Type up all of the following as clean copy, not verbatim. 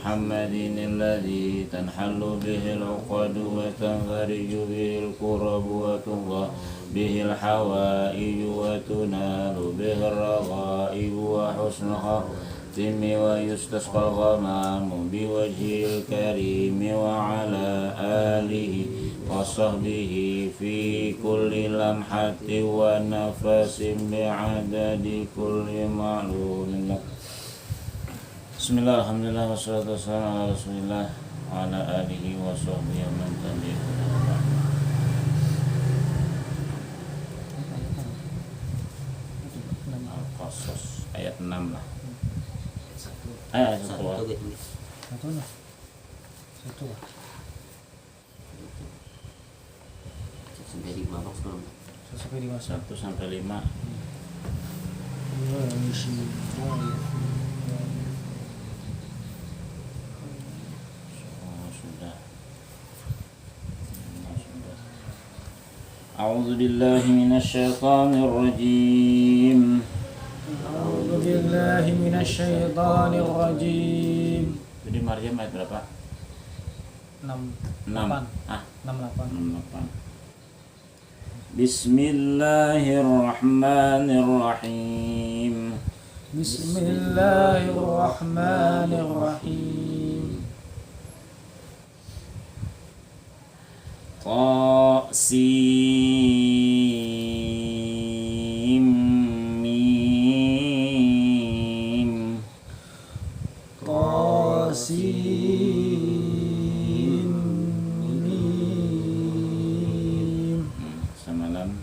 محمد الذي تنحل به العقد وتنفرج به الكرب وتقضى به الحوائج وتنال به الرغائب وحسن الخاتم ويستسقى الغمام بوجه الكريم وعلى آله وصحبه في كل لمحة ونفس بعدد كل معلوم لك. Bismillah, alhamdulillah, wassalatu wassalamu ala rasulillah wa ala alihi wa sahbihi wa man tabi'ahum. Al-Qasas ayat 6 lah. Ayat 1 lah. Sampai 5 1 sampai 5. A'udzu billahi minasyaitonir rajim. A'udzu billahi minasyaitonir rajim. Jadi Maryam ayat berapa? 68. 68. Bismillahirrahmanirrahim. Bismillahirrahmanirrahim. Qasim mim. Qasim mim. Samalam.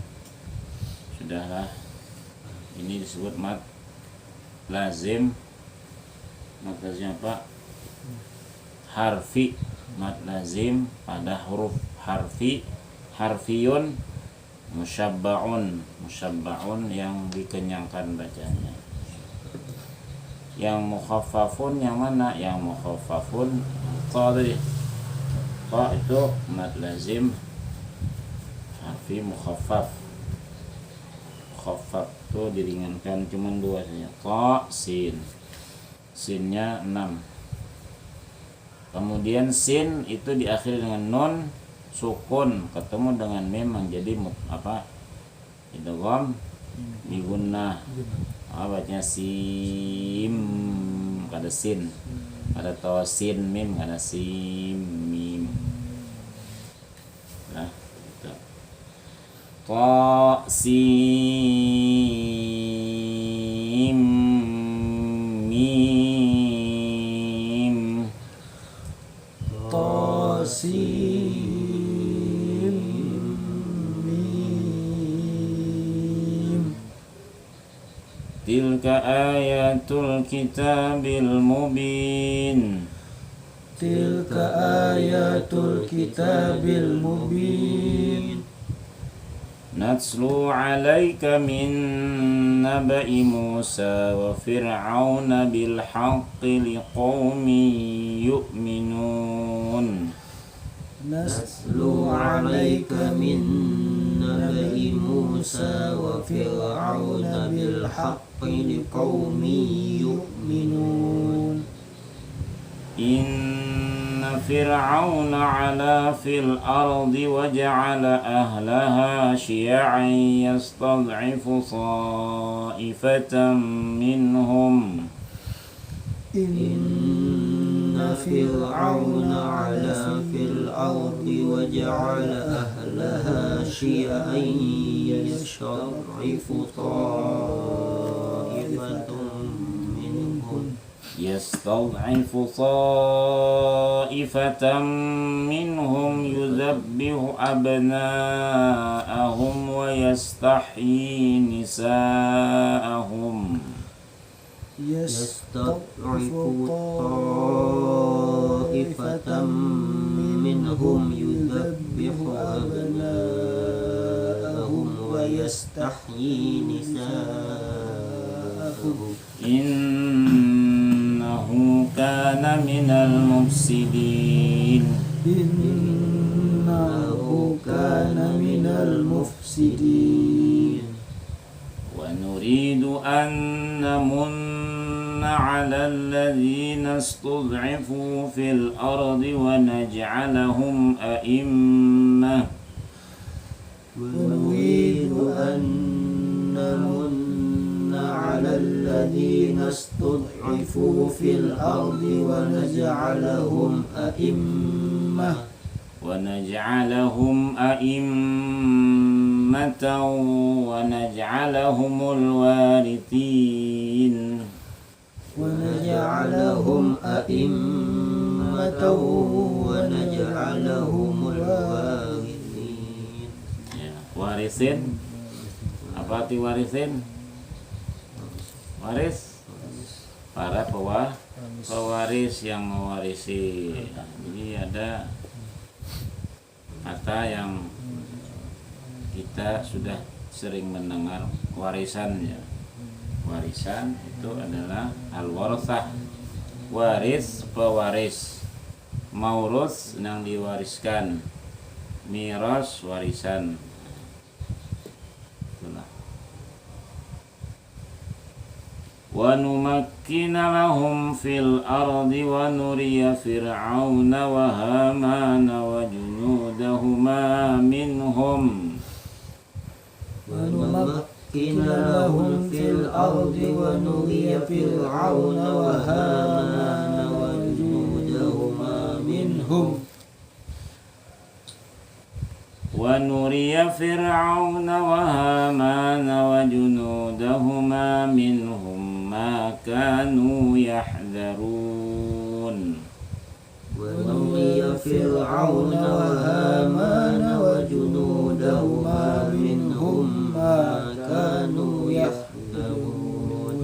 Sudahlah. Ini disebut mad lazim. Mad lazim apa? Harfi. Mad lazim pada huruf harfi, harfiyun, musyabba'un yang dikenyangkan bacanya. Yang mukhaffafun yang mana? Yang mukhaffafun tadi. Qa itu mad lazim harfi mukhaffaf. Mukhaffaf itu diringankan cuma 2 saja. Qa sin. Sinnya 6. Kemudian sin itu diakhiri dengan nun sukun ketemu dengan mim menjadi apa? Idgham bi gunnah. Bacanya sim, kada sin. Ada tosin mim, kada sim mim. Nah, itu. Ta sim mim. Qasim mim. Tilka ayatul kitabil mubin. Tilka ayatul kitabil mubin. Natslu alaika min naba'i Musa wa fir'auna bil haqqi liqaumin yu'minun. Natslu alaika min naba'i Musa wa fir'auna bil haqqi liqaumin yu'minun. Inna fir'auna 'ala fil ardi wa ja'ala ahlaha syi'an yastad'ifu ta'ifatan minhum. Inna fir'auna 'ala fil ardi wa ja'ala ahlaha syi'an yastad'ifu ta'ifatan minhum. Yastad'ifu ta'ifatan minhum yudhabbihu abna'ahum wa yastahyi nisa'ahum. Yastad'ifu ta'ifatan minhum yudhabbihu abna'ahum wa yastahyi nisa'ahum. Innahu kana minal mufsidin. Innahu kana minal mufsidin. Wa nuridu an namunna على الذين استضعفوا في الأرض ونجعلهم أئمة ونريد أن نمن على الذين استضعفوا في الأرض ونجعلهم أئمة ونجعلهم الوارثين ونجعلهم أئمة ونجعلهم الوارثين. Ya, warisin. Apa arti warisin? Waris para pewaris yang mewarisi. Jadi ada kata yang kita sudah sering mendengar, warisan ya. Warisan itu adalah al-warathah, waris, pewaris. Maurus yang diwariskan, miras, warisan. Itulah. Wa numakkina lahum fil ardi wa nuriya fir'auna wa hamana wa junudahuma minhum ونمكن لهم في الأرض ونري فرعون وهامان وجنودهما منهم ونري فرعون وهامان وجنودهما منهم ما كانوا يحذرون ونري فرعون وهامان وجنودهما منهم ما كانوا يحذرون.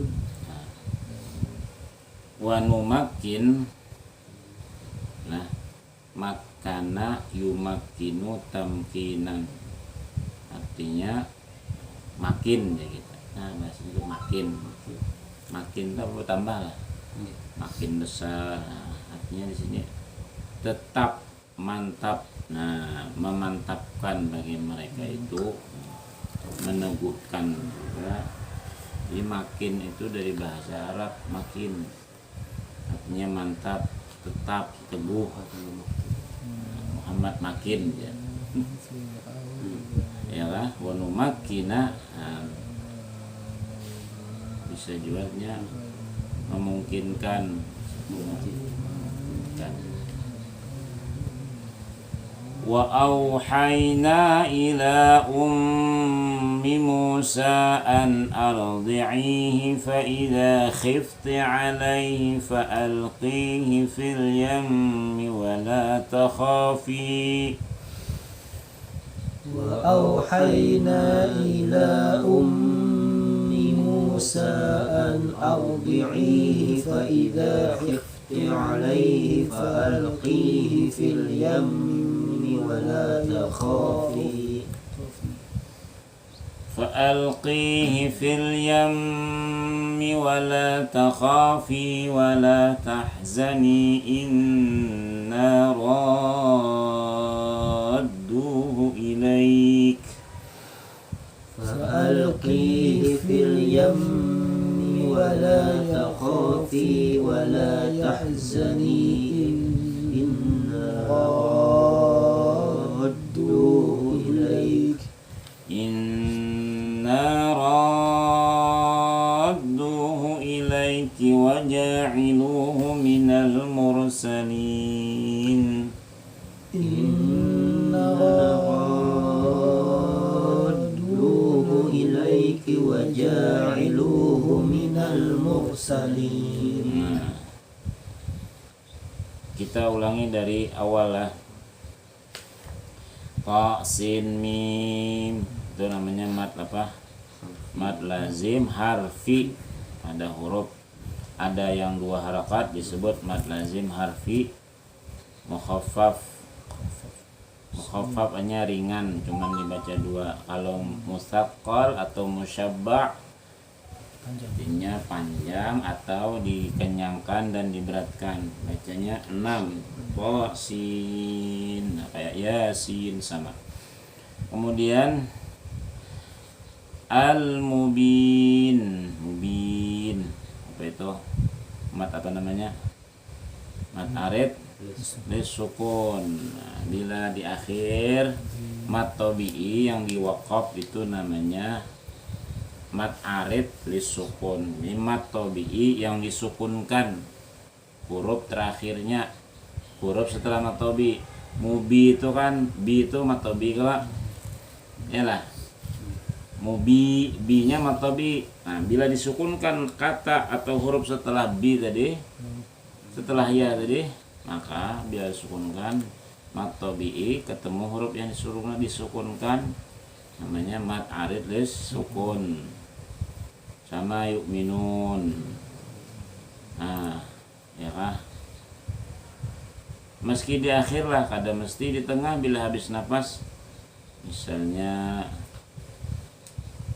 Wanumakin, nah makana yumakinu tamkinan, artinya makin ya gitu. Nah bahasa itu makin itu tambah lah, makin besar. Nah, artinya di sini tetap mantap. Nah, memantapkan bagi mereka itu, meneguhkan ya. Jadi makin itu dari bahasa Arab makin, artinya mantap, tetap, teguh. Muhammad makin ya. Ya lah, wanu makina, nah, bisa jualnya memungkinkan. Wa auhayna ila ummi Musa an ardi'ihi fa idza khifti 'alayhi fa alqihi fil yammi wa la takhafi. وأوحينا إلى أم موسى أن أرضعيه فإذا خفت عليه فألقيه في اليم ولا تخافي فألقيه في اليم ولا تخافي ولا تحزني إنا رادوه إليك فألقيه في اليم ولا تخافي ولا تحزني إنا رادوه إليك إنا رادوه إليك وجاعلوه من المرسلين إنا رادوه إليك وجاعلوه من المرسلين. Nah, kita ulangi dari awal lah. Ta, sin, mim, itu namanya mad apa? Mad lazim harfi. Ada huruf, ada yang dua harakat disebut mad lazim harfi. Mukhaffaf, mukhaffaf hanya ringan, cuman dibaca dua. Kalau musaqqal atau musyabba' artinya panjang atau dikenyangkan dan diberatkan, bacanya 6. Sin, nah, kayak yasin sama. Kemudian al-mubin, mubin apa itu? mat apa namanya, mat arid lisukun. Nah, bila di akhir mat tabi'i yang diwaqaf itu namanya mat arid lisukun. Ini mat tabi'i yang disukunkan, huruf terakhirnya, huruf setelah mat tabi'i. Mubi itu kan, bi itu mat tabi'i kalau ya lah, mubi, bi-nya mat tabi'i. Nah, bila disukunkan kata atau huruf setelah bi tadi, setelah ya tadi, maka bila disukunkan mat tabi'i ketemu huruf yang disukunkan namanya mat arid lis sukun. Sama yu'minun. Nah, ya kah? Meski di akhir lah, kadang mesti di tengah bila habis nafas. Misalnya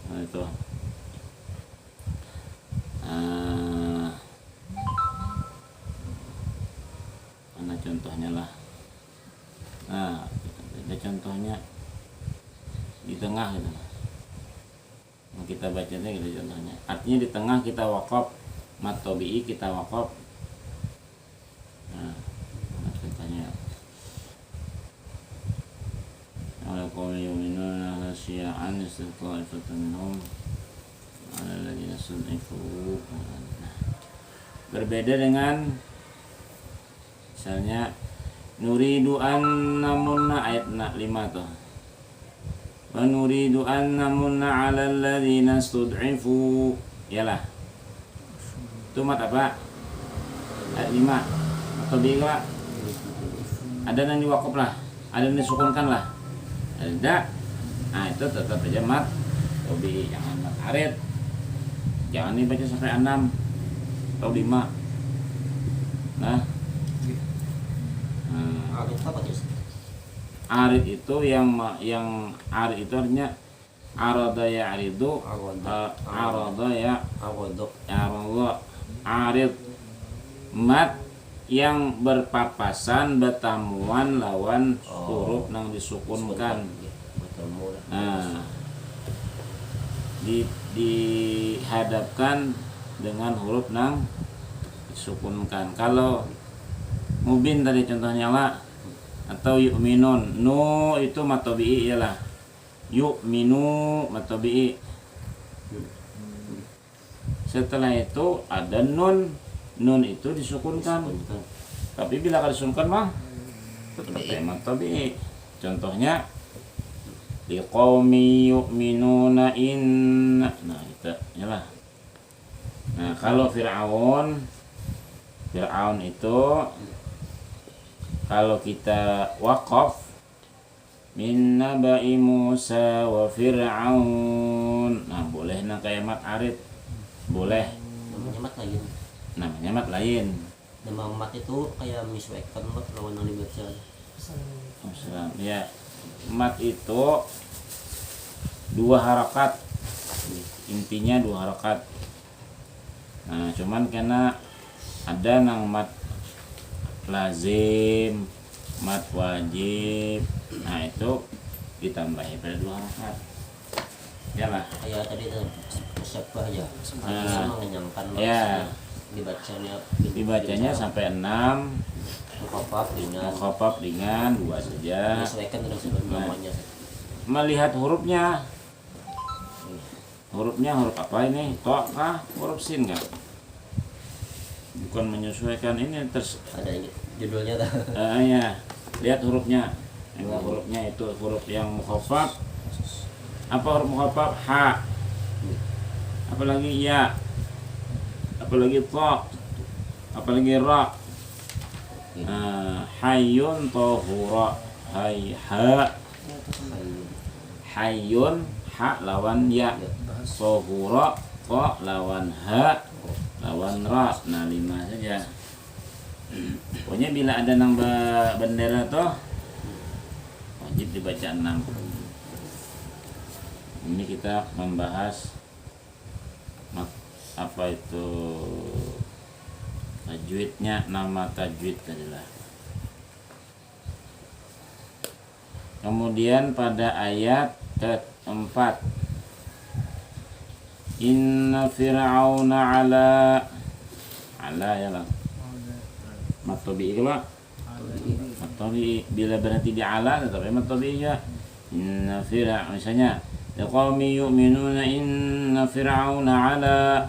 itu mana contohnya lah. Nah, ada contohnya di tengah gitu. Kita bacanya gitu contohnya. Artinya di tengah kita waqaf, mat tabi'i kita waqaf. Nah, contohnya ala qawmi yu'minuna hasyi'an istiqa'ifatan minhum ala alladhina sun'ifu. Berbeda dengan misalnya nuridu an namunna ayat 5 tuh. Wa nuridu an namunna 'alal ladzina stud'ifu. Yalah. Itu mat apa? Ayat 5. Atau bila ada yang diwakaf lah, ada yang disukunkan lah. Ada. Nah, itu tetap aja mat tabi'i, jangan mat arid. Jangan dibaca sampai 6 atau 5. Nah. Arid apa tuh? Arid itu yang arid itu artinya arada ya aridu, arada ya arid, mat yang berpapasan bertamuan lawan huruf yang disukunkan. Nah, dihadapkan dengan huruf yang disukunkan. Kalau mubin tadi contohnya lah, atau yu'minun, nu itu mat tabi'i ialah yu'minu mat tabi'i. Setelah itu ada nun itu disukunkan. Tapi bila kalau disukunkan mah tetap mat tabi'i. Contohnya liqaumi yu'minuna inna. Nah, itu ialah. Nah, kalau Fir'aun itu kalau kita waqaf min naba'i Musa wa Fir'aun. Nah, boleh nah kayak mat arid. Boleh. Namanya mat lain. Nama mat itu kayak menyesuaikan lawan yang dibaca. Ya, mat itu 2 harakat. Intinya 2 harakat. Nah, cuman karena ada nang mat lazim, mat wajib. Nah, itu ditambahi pada 2 harakat. Yalah. Kayak tadi itu musyabah ya. Sama mengenyangkan ya. Dibacanya sampai 6. Mukhafaf ringan 2 saja. Menyesuaikan dengan namanya. Melihat hurufnya. Hurufnya huruf apa ini? To kah? Huruf sin kah? Bukan menyesuaikan ini ada judulnya dah. Ya, lihat hurufnya. Hurufnya itu huruf yang mukhafaf. Apa huruf mukhafaf? Ha. Apalagi ya. Apalagi ta. Apalagi ra. Hayyun tahura. Hayyun ha lawan ya. Tahura ta lawan ha lawan ra. Nah, 5 saja. Pokoknya bila ada nang bendera toh wajib dibaca 6. Ini kita membahas apa itu tajwidnya, nama tajwid adalah. Kemudian pada ayat keempat, inna fir'auna ala ala ya lah. Mat tabi'i itu Pak. Mat tabi'i bila berhenti di ala tetap mat tabi'i ya. Inna fir'a misalnya liqaumi yu'minuna inna fir'auna ala.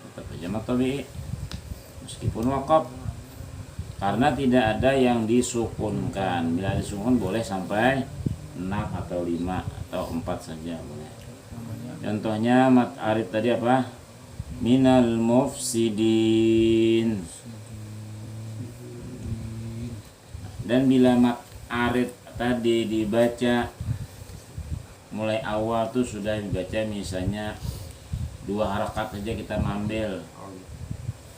Tetap aja mat tabi'i meskipun waqaf karena tidak ada yang disukunkan. Bila disukunkan boleh sampai 6 atau 5 atau 4 saja boleh. Contohnya mat arid tadi apa? Minal mufsidin. Dan bila mat arid tadi dibaca mulai awal tuh sudah dibaca misalnya 2 harakat saja kita mengambil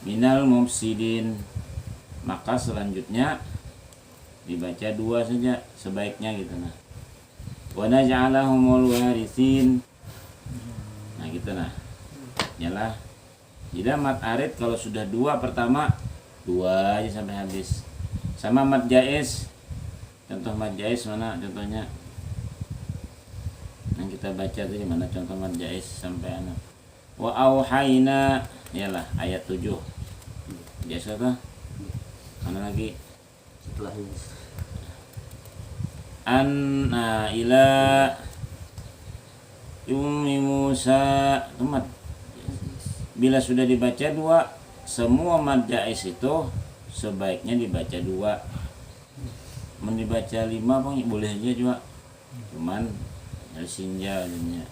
minal mufsidin, maka selanjutnya dibaca 2 saja sebaiknya gitu nah. Wa naj'alahumul warithin. Nah gitu nah. Yalah. Jadi mat arid kalau sudah 2 pertama 2 aja sampai habis. Sama mat jaiz. Contoh mat jaiz mana contohnya? Yang kita baca tadi mana contoh mat jaiz sampai anak. Wa auhayna, yalah ayat 7. Jaiz apa? Mana lagi? Setelah ini Anna ila Ummi Musa temat. Bila sudah dibaca 2, semua mad jaiz itu sebaiknya dibaca 2. Mau dibaca 5 Bang boleh aja juga. Cuman sinja jadinya.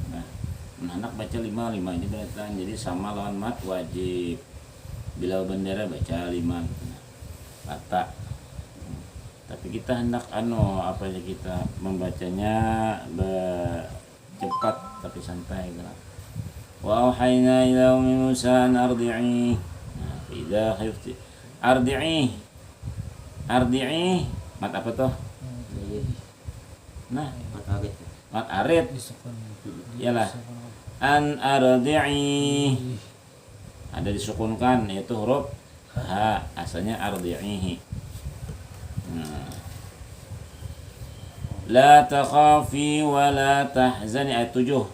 Nah, anak baca 5 aja beratan. Jadi sama lawan mat wajib. Bila bendera baca 5 kata. Tapi kita hendak apa ya kita membacanya cepat tapi santai gitu. Wa auhayna ila ummi Musa an ardi'i. Nah, idza khifti ardi'i. Ardi'i mat apa tuh? Nah, mat arid. Iyalah. An ardi'i. Ada disukunkan yaitu huruf ha, asalnya ardi'ihi. Nah. La takhafi wa la tahzani ayat 7.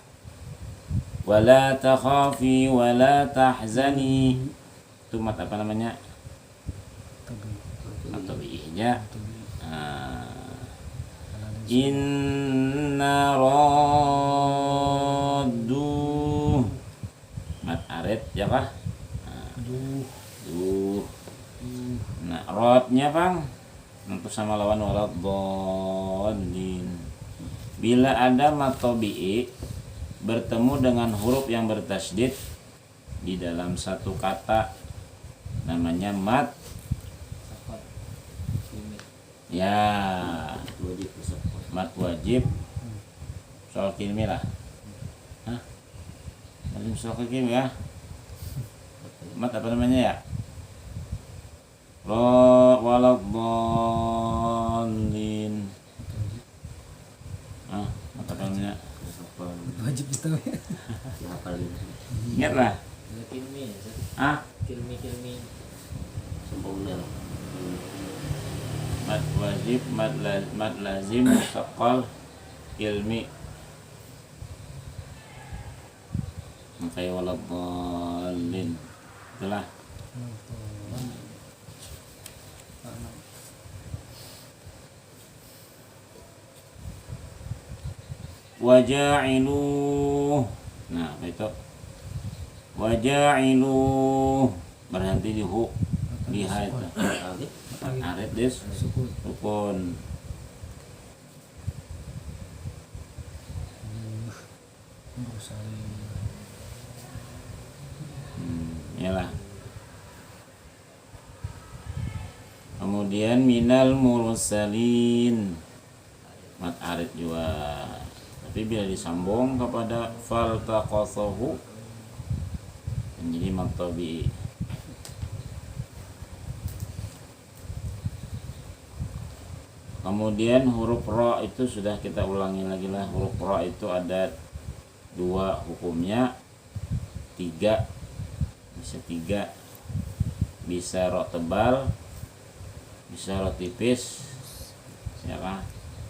Wa la takhafi wa la tahzani. Itu mat apa namanya? Mat tabi'ihnya. Inna raddu. Mat arid ya kah? Nah, rodnya Bang untuk sama lawan waladhdallin. Bila ada mat tabi'i bertemu dengan huruf yang bertasydid di dalam satu kata namanya mat ya mat wajib soal kilmi lah. Hah? Wajib soal kilmi ya. Mat apa namanya ya? Waladhdallin. Apa namanya? Wajib tahu ya. Ingat lah. Kilmi. Kilmi. Sempurna. Mat wajib, mat lazim, musaqqal, ilmi. Makanya waladhdallin. Itulah. Waja'ilu. Nah, itu. Waja'ilu berhenti di hu di ha itu. Arid des sukun. Yalah. Kemudian minal mursalin mat arid juga. Tapi bila disambung kepada faltaqasahu menjadi mat tabi'i. Kemudian huruf ra itu sudah kita ulangi lagi lah. Huruf ra itu ada 2 hukumnya, 3 bisa 3 bisa ra tebal, bisa ra tipis, ya kan?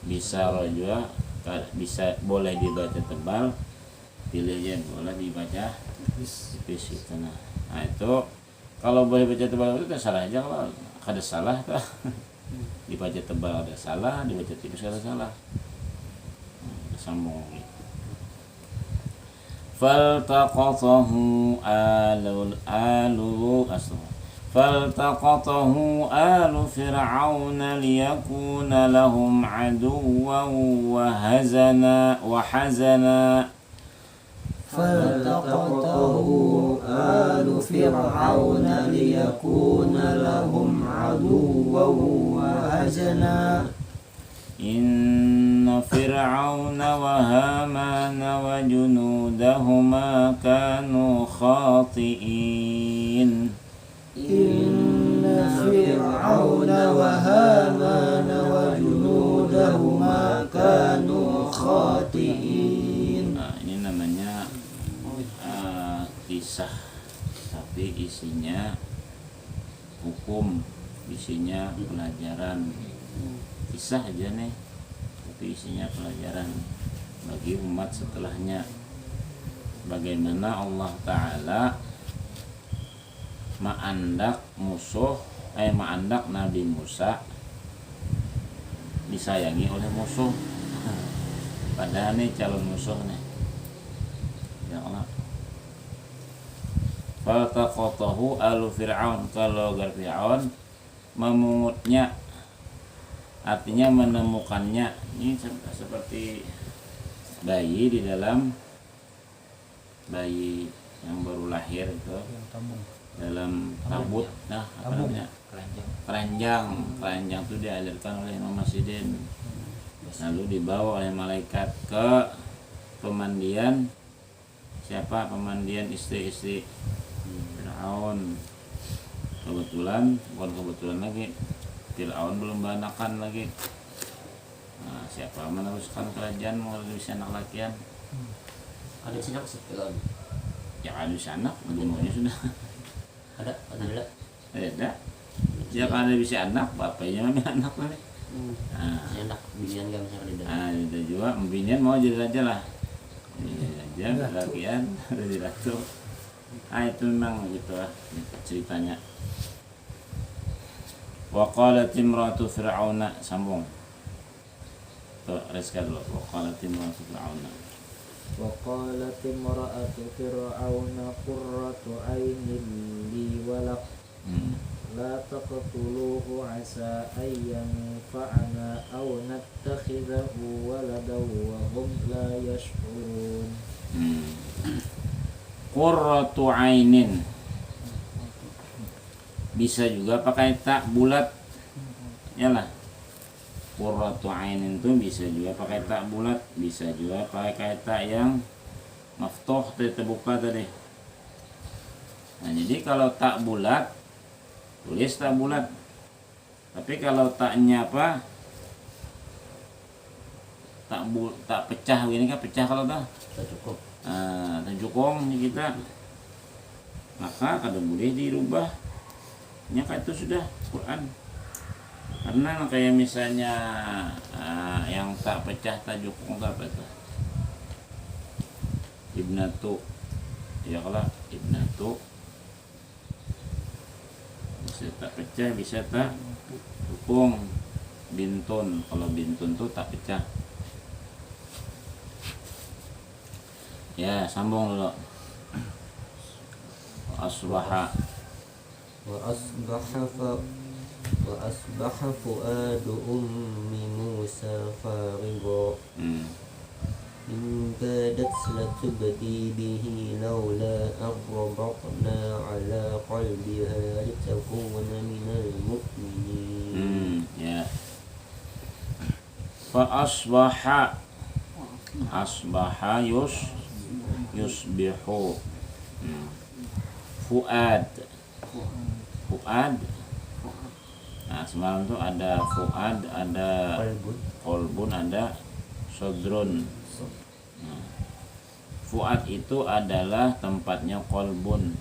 Bisa ra juga, bisa boleh dibaca tebal, pilih aja boleh dibaca tipis itu nah itu Kalau boleh baca tebal itu salah aja, kalau ada salah tuh. Dibaca tebal ada salah, dibaca tipis ada salah. Sambung gitu. Faltaqatahu alu fir'auna liyakuna lahum aduwwan wa hazana فالتقطه آل فرعون ليكون لهم عدوا وحزنا إن فرعون وهامان وجنودهما كانوا خاطئين إن فرعون وهامان وجنودهما كانوا خاطئين. Nah, ini namanya kisah, tapi isinya hukum, isinya pelajaran. Kisah aja nih, tapi isinya pelajaran bagi umat setelahnya. Bagaimana Allah Ta'ala ma'andak Nabi Musa disayangi oleh musuh. Padahal nih calon musuh nih. Ya Allah. Faltaqatahu alu fir'aun, kalau agar Fir'aun memungutnya, artinya menemukannya. Ini seperti bayi di dalam bayi yang baru lahir itu dalam tabut, nah apa namanya, keranjang itu dialirkan oleh Imam Masjidin, lalu dibawa oleh malaikat ke pemandian siapa, pemandian istri-istri Fir'aun. Bukan kebetulan lagi, Fir'aun belum banakan lagi. Nah, siapa meneruskan kerajaan melalui anak lakian? Ada di sini apa sih Fir'aun? Ya ada bisa anak, bunuhnya sudah. Ada. Ada. Dia kan ada bisa anak, bapaknya memang anak lah. Nah, Enak binian gak bisa di dalam. nah itu juga binian mau jadi raja lah. Jadi raja, lakian, jadi ratu. Ah itu memang gitu lah ceritanya. Wa qalat imratu fir'auna, sambung. Tuh, reska dulu. Wa qalat imratu fir'auna. وقالت امرأة فرعون قرة عين لي ولك لا تقتلوه عسى أن ينفعنا أو نتخذه ولدا وهم لا يشعرون. Qurratu ainin, bisa juga pakai tak bulat, yalah. Qurratu ainin itu bisa juga pakai tak bulat, bisa juga pakai tak yang maftuh terbuka tadi. Nah jadi kalau tak bulat tulis tak bulat, tapi kalau taknya apa, tak pecah begini kan, pecah kalau tak cukup. terjukung nih kita, maka kada boleh dirubah. Kayak itu sudah Quran. Karena kayak misalnya yang tak pecah tak jukung tak apa itu? Ibnatu, ya kalau ibnatu bisa tak pecah, bisa tak jukung. Bintun, kalau bintun tuh tak pecah. Ya sambung dulu. Asbaha. وأصبح فؤاد أم موسى فارغا إن كادت لتبدي به لولا أن ربطنا على قلبها لتكون من المؤمنين. Ya. Fa asbaha yusbihu. Fuad. Nah semalam tuh ada fuad, ada kolbun, ada sodrun. Nah, fuad itu adalah tempatnya kolbun.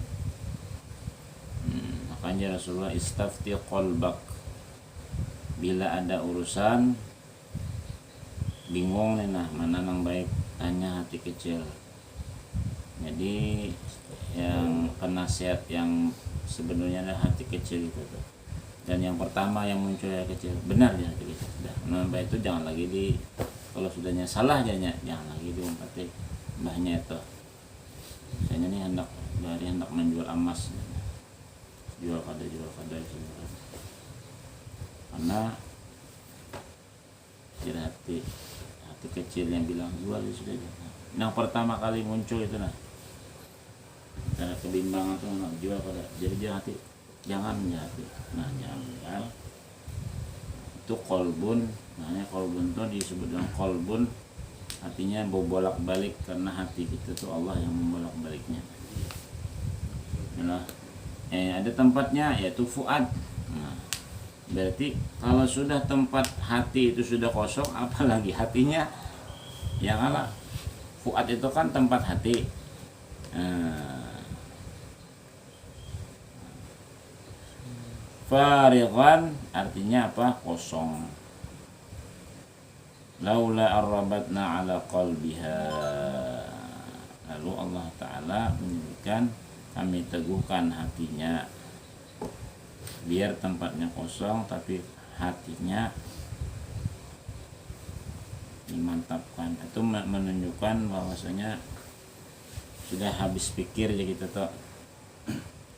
Makanya Rasulullah istafti kolbak, bila ada urusan bingung nih, nah mana yang baik, tanya hati kecil. Jadi yang penasihat yang sebenarnya ada hati kecil itu tuh. Dan yang pertama yang muncul ya kecil, benar ya hati kecil. Sudah, menambah itu jangan lagi kalau sudahnya salah jangan lagi diumpati mbahnya itu. Misalnya nih hendak menjual emas, jual kada karena jadi hati kecil yang bilang jual ya sudah. Yang pertama kali muncul itu cara kebimbangan tuh nak jual kada, jadi dia hati jangan hati. Nah jangan jual itu kolbun, namanya kolbun tuh disebut dengan kolbun, artinya bolak balik karena hati kita tuh Allah yang membolak baliknya. Nah, ada tempatnya yaitu fuad. Nah, berarti kalau sudah tempat hati itu sudah kosong, apalagi hatinya yang ala fuad itu kan tempat hati. Farighan artinya apa? Kosong. Laula arrabatna ala qalbiha. Lalu Allah Ta'ala menyebutkan kami teguhkan hatinya biar tempatnya kosong tapi hatinya dimantapkan. Itu menunjukkan bahwasanya sudah habis pikir ya kita tuh,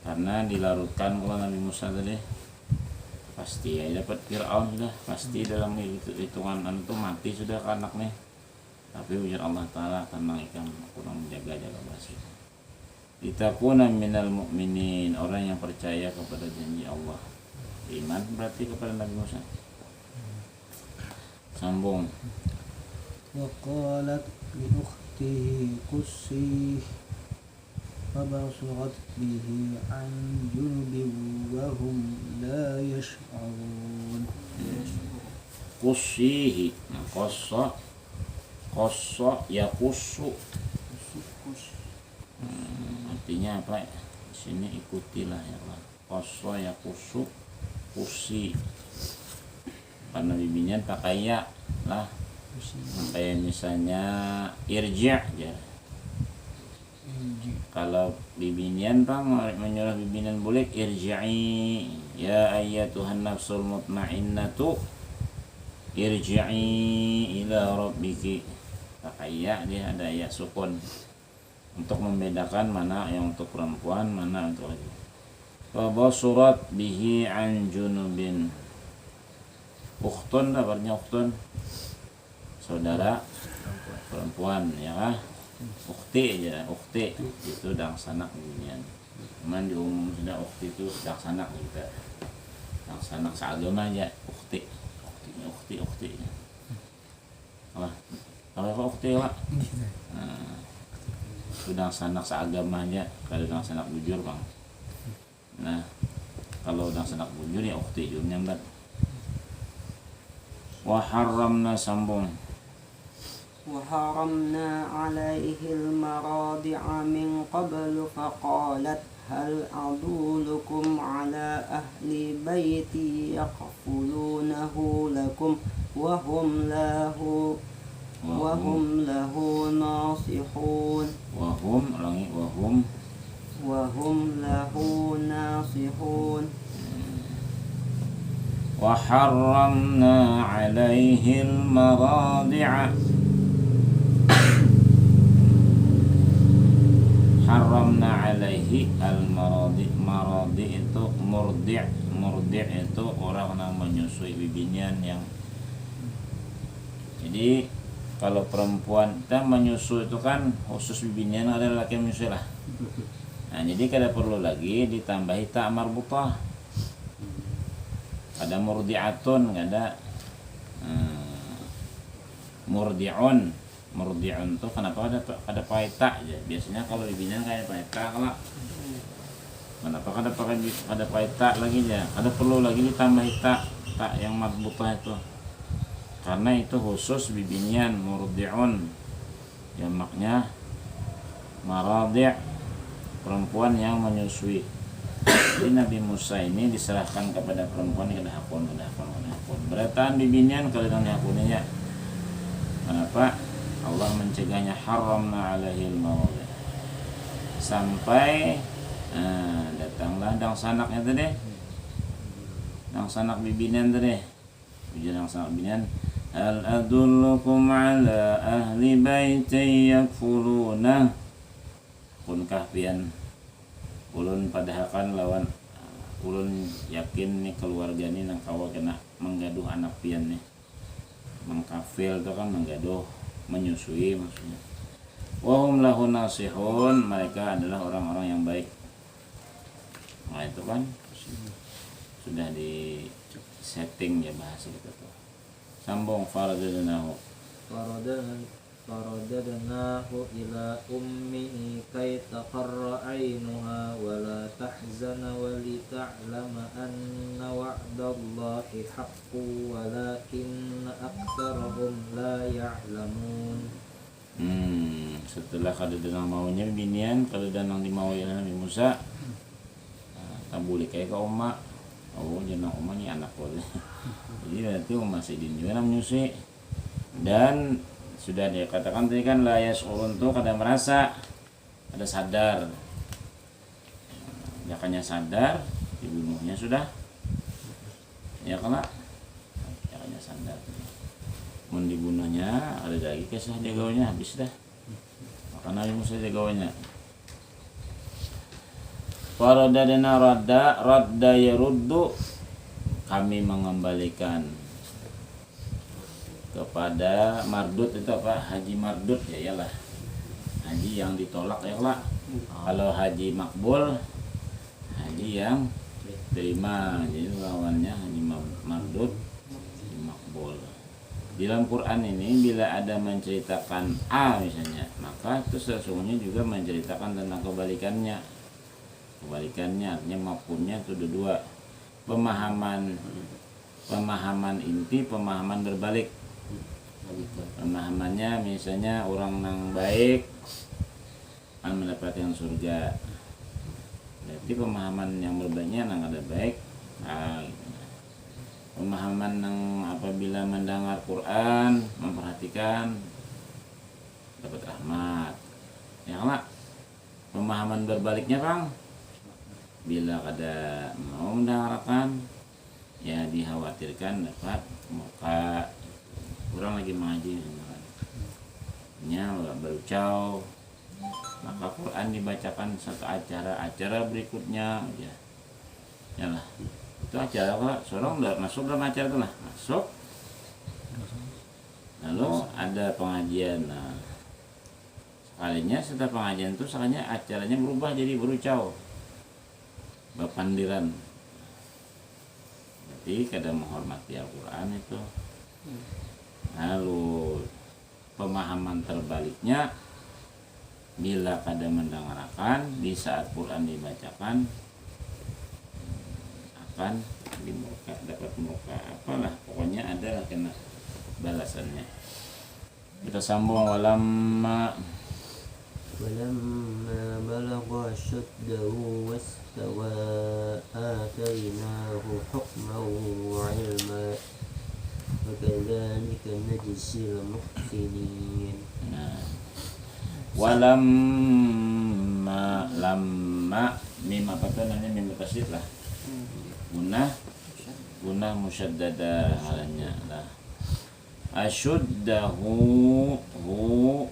karena dilarutkan kalau Nabi Musa tadi pasti ya dapat Fir'aun sudah pasti dalam hitungan itu mati sudah ke anaknya. Tapi ujar Allah Ta'ala tenang ikan kurang menjaga bahasa. Litakuna minal mu'minin, orang yang percaya kepada janji Allah. Iman berarti kepada Nabi Musa. Sambung. Wa qalat li ukhtihi qussih fabasurat bihi an junubin wa hum la yash'urun. Qussihi, nah qassa yaqussu. Artinya apa? Di sini ikutilah ya Allah. Qassa yaqussu kusi. Karena bimbingan pakai ya lah. Kayak misalnya irji' ya. Kalau bimbingan Pak menyuruh bimbingan boleh irji'i ya ayyatuhan nafsul mutmainnatu irji'i ila rabbiki. Pakai ya dia ada ya sukun untuk membedakan mana yang untuk perempuan, mana untuk laki. Wa basurat bihi an junubin. Ukhtun kabarnya ukhtun. Saudara perempuan ya kah? Ukhti aja, ukhti itu dang sanak beginian. Cuman di umum sudah ukhti itu dang sanak kita. Dang sanak seagama aja ukhti. Ukhti. Apa? Kalau ukhti Pak? Nah, sudah sanak seagama aja, kalau sudah sanak bujur Bang. Nah, kalau sudah sanak bujur ya ukhti juga nyambat. Wa harramna sambung. وحرمنا عليه المراضع من قبل فقالت هل أدلكم على أهل بيت يكفلونه لكم وهم له ناصحون. وهم له ناصحون. وحرمنا عليه المراضع. Haramna alaihi al-maradi. Maradi itu murdi'. Murdi' itu orang yang menyusui bibinya yang. Jadi kalau perempuan kita menyusui itu kan khusus bibinya ada laki yang menyusui lah. Nah jadi kada perlu lagi ditambahi ta' marbutah. Ada murdi'atun, ada murdi'un. Murdi'un tuh kenapa ada pakai ta aja? Biasanya kalau bibinya kayak pakai ta lah. Kenapa kada pakai ta lagi ya? Ada perlu lagi ditambahi ta yang marbutah itu. Karena itu khusus bibinya murdi'un. Jamaknya maradi', perempuan yang menyusui. Jadi Nabi Musa ini diserahkan kepada perempuan yang kada hakun. Berataan bibinya kalau yang dihakuninya. Kenapa? Allah mencegahnya haramna alaihil mawadih. Sampai Datanglah dang sanaknya tadi, dang sanak bibinan tadi, dang sanak bibinan. Hal adullukum ala ahli baiti yakfuluna. Kun kahpian ulun padahakan lawan ulun yakin nih keluarga nih nang kawa kena menggaduh anak pian nih. Mengkafil itu kan menggaduh, menyusui maksudnya. Wahum lahu nasihun, mereka adalah orang-orang yang baik. Nah itu kan sudah di setting ya bahasa kita tuh. Sambung faradadnahu ila ummihi kay taqarra aynuha wa la tahzana wa li ta'lama anna wa'dallahi haqqun walakinna aktsarahum la ya'lamun. Setelah kadang maunya binian, kadang dimauin Nabi Musa, tabuli kayak ke oma, jenang oma nih anak boleh. Jadi nanti masih juga menyusui dan sudah dia katakan tadi kan layas ulun tuh kadang merasa ada sadar, jakanya sadar dibunuhnya sudah, ya kena, jakanya sadar. Mun dibunuhnya ada lagi kisah jagaunya habis dah. Maka Nabi Musa jagaunya. Faradadna radda yaruddu, kami mengembalikan kepada mardud itu apa? Haji mardud ya iyalah. Haji yang ditolak ya lah. Kalau haji makbul, haji yang terima. Jadi lawannya haji mardud, haji makbul. Di dalam Quran ini bila ada menceritakan A misalnya, maka itu sesungguhnya juga menceritakan tentang kebalikannya. Kebalikannya artinya mapunnya itu ada dua. Pemahaman inti, pemahaman berbalik. Pemahamannya misalnya orang nang baik akan mendapatkan surga. Berarti pemahaman yang berbaliknya nang ada baik. Pemahaman yang apabila mendengar Quran, memperhatikan dapat rahmat. Ya kan? Pemahaman berbaliknya Bang, bila ada mau mendengarkan ya dikhawatirkan dapat muka kurang lagi mengaji nya berucau, maka Quran dibacakan satu acara berikutnya aja. Yalah. Itu acara Pak, sorong udah masuk dalam acara itu lah, masuk. Lalu ada pengajian. Nah, sekalinya setelah pengajian itu sekalinya acaranya berubah jadi berucau, bapandiran. Jadi kadang menghormati Al-Quran itu. Lalu pemahaman terbaliknya bila kadang mendengarkan di saat Quran dibacakan akan di muka, dapat muka apalah pokoknya ada lah kena balasannya. Kita sambung walamma balagha asyuddahu wastawa atainahu hukman wa ilma wa kadzalika najzil muhsinin. Lamma mim apa tuh namanya mim tasydid lah. Gunah musyaddada halnya lah. Asyuddahu hu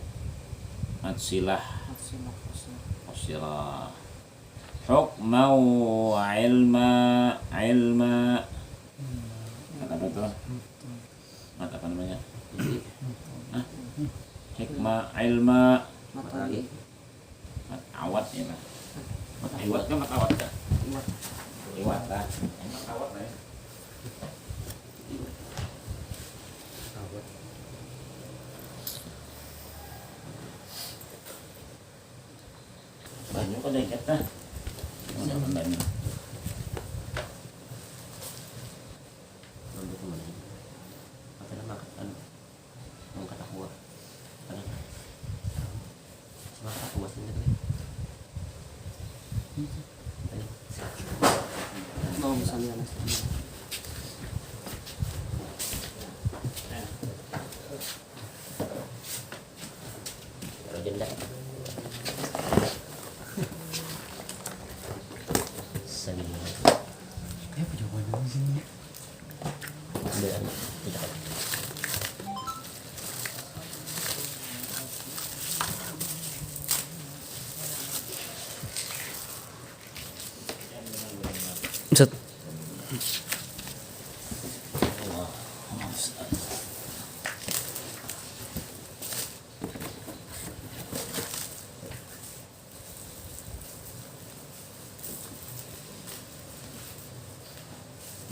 atsilah qasira hukma wa ilma apa tuh? Apa namanya? Hikmah ilma awat ya lah. Awat kan awat dah. Awat lah. Awat lah. Banyak ada kata. Mana banyak. Untuk mana? Apa nama kan? Mengkata buah. Ada. Semak aku buat sendiri. Mau misalnya legenda ambil kita. Set.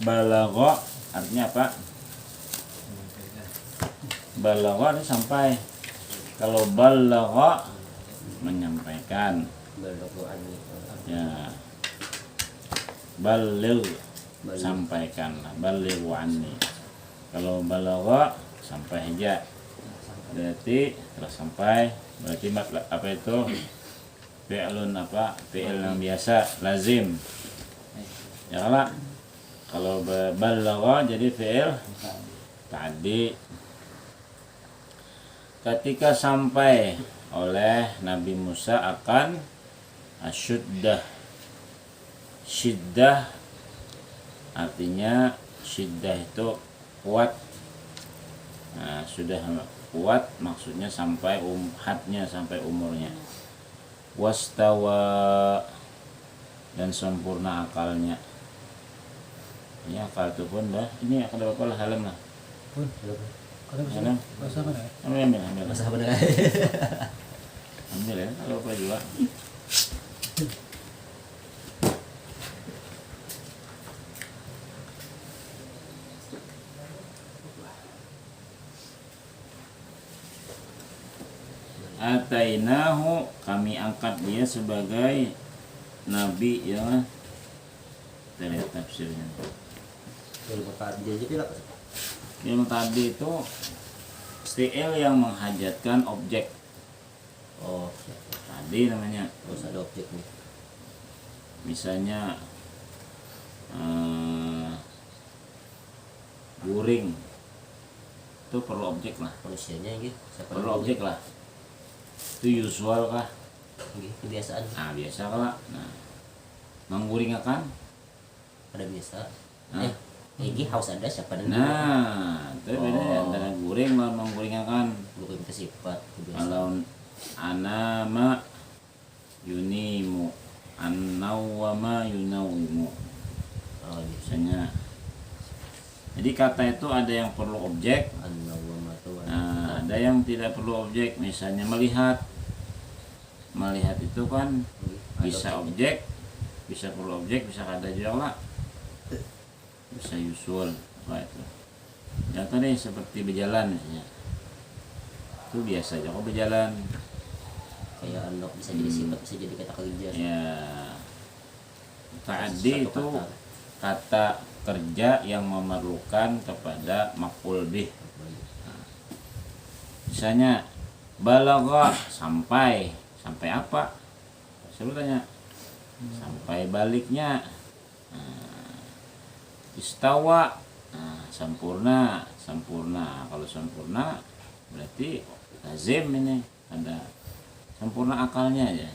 Balagha artinya apa? Balagha itu sampai. Kalau balagha menyampaikan. Balagha anni. Ya. Baligh sampaikan. Baligh anni. Kalau balagha sampai aja. Berarti telah sampai. Berarti apa itu? Fi'lun apa? Fi'il yang biasa, lazim. Ya kalau balagha jadi fi'il ta'addi. Ketika sampai oleh Nabi Musa akan asyuddah. Syiddah artinya syiddah itu kuat. Nah, sudah kuat maksudnya sampai hadnya, sampai umurnya. Wastawa dan sempurna akalnya. Ini akal itu pun dah. Ini akan ada apa lah halam lah. Pun. Kalau bisa Halam. bahasa mana ya? Ambil. Masa apa dah? Ambil ya, kalau apa juga. Atainahu, kami angkat dia sebagai nabi ya. Kita lihat tafsirnya. Ilmu tadi aja pilak. Ilmu tadi itu fi'il yang menghajatkan objek. Oh, Tadi namanya. harus ada objek nih. Misalnya guring itu perlu objek lah. Manusianya gitu. Perlu objek lah. Itu usual kah? Kebiasaan. Nah biasa kah? Nah, mengguring akan? Ada biasa. Nah. Ini harus ada siapa dan Nah, itu bedanya antara guring dan mengguring akan. bukan itu sifat kebiasaan. Kalau anama yunimu, annawama yunawimu. Oh, iya. Misalnya. Jadi kata itu ada yang perlu objek, nah, ada yang tidak perlu objek. Misalnya melihat. Melihat itu kan bisa objek, bisa perlu objek, bisa kada juga lah. Bisa usul apa itu. Contoh nih seperti berjalan misalnya. Itu biasa aja kok berjalan. Kayak anak bisa jadi sifat, bisa jadi kata kerja. Ya. Ta'addi Satu itu kata. kata kerja yang memerlukan kepada maf'ul bih. Misalnya balagha sampai apa? Saya bertanya. Sampai baliknya. Istawa sempurna. Kalau sempurna berarti lazim ini ada sempurna akalnya aja.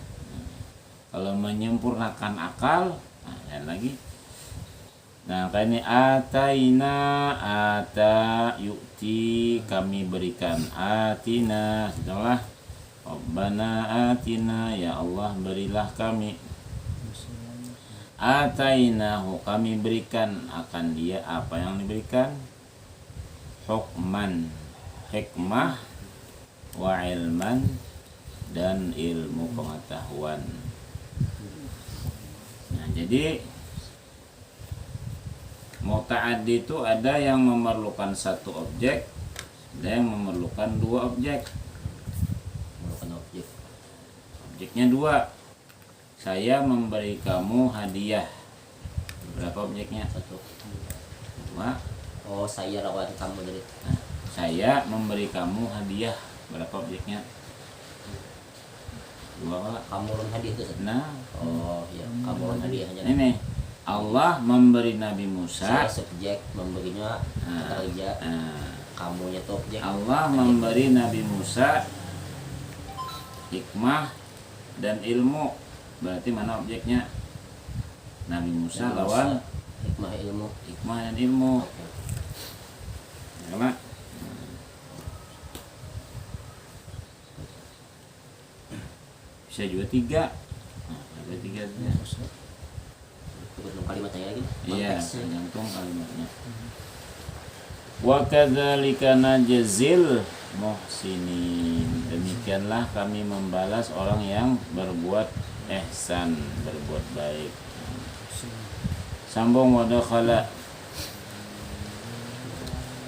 Kalau menyempurnakan akal, lain lagi. Nah, kayak ini ata yu'ti, kami berikan, atina, setelah Rabbana atina, ya Allah berilah kami. Atainahu, kami berikan akan dia apa yang diberikan? Hukman, hikmah, wa ilman, dan ilmu pengetahuan. Nah, jadi muta'addi itu ada yang memerlukan satu objek, ada yang memerlukan dua objek. Memerlukan objek. Objeknya dua. Saya memberi kamu hadiah. Berapa objeknya? Satu. Dua. Oh, saya lawan kamu dari. Nah, saya memberi kamu hadiah. Berapa objeknya? Dua Pak. Kamu lawan hadiah itu. Nah, Oh, ya. Kamu lawan hadiahnya. ini Allah memberi Nabi Musa. Saya subjek, memberinya kata kerja. Kamunya tuh objek. Allah memberi Nabi Musa hikmah dan ilmu. Berarti mana objeknya? Nabi Musa lawan hikmah ilmu. hikmah dan ilmu. Karena bisa juga 3. Nah, ada 3 Tergantung kalimatnya lagi. iya, Konteksnya. tergantung kalimatnya. Wa kadzalika najzil muhsinin. Demikianlah kami membalas orang yang berbuat ihsan, berbuat baik. Sambung wadakhala.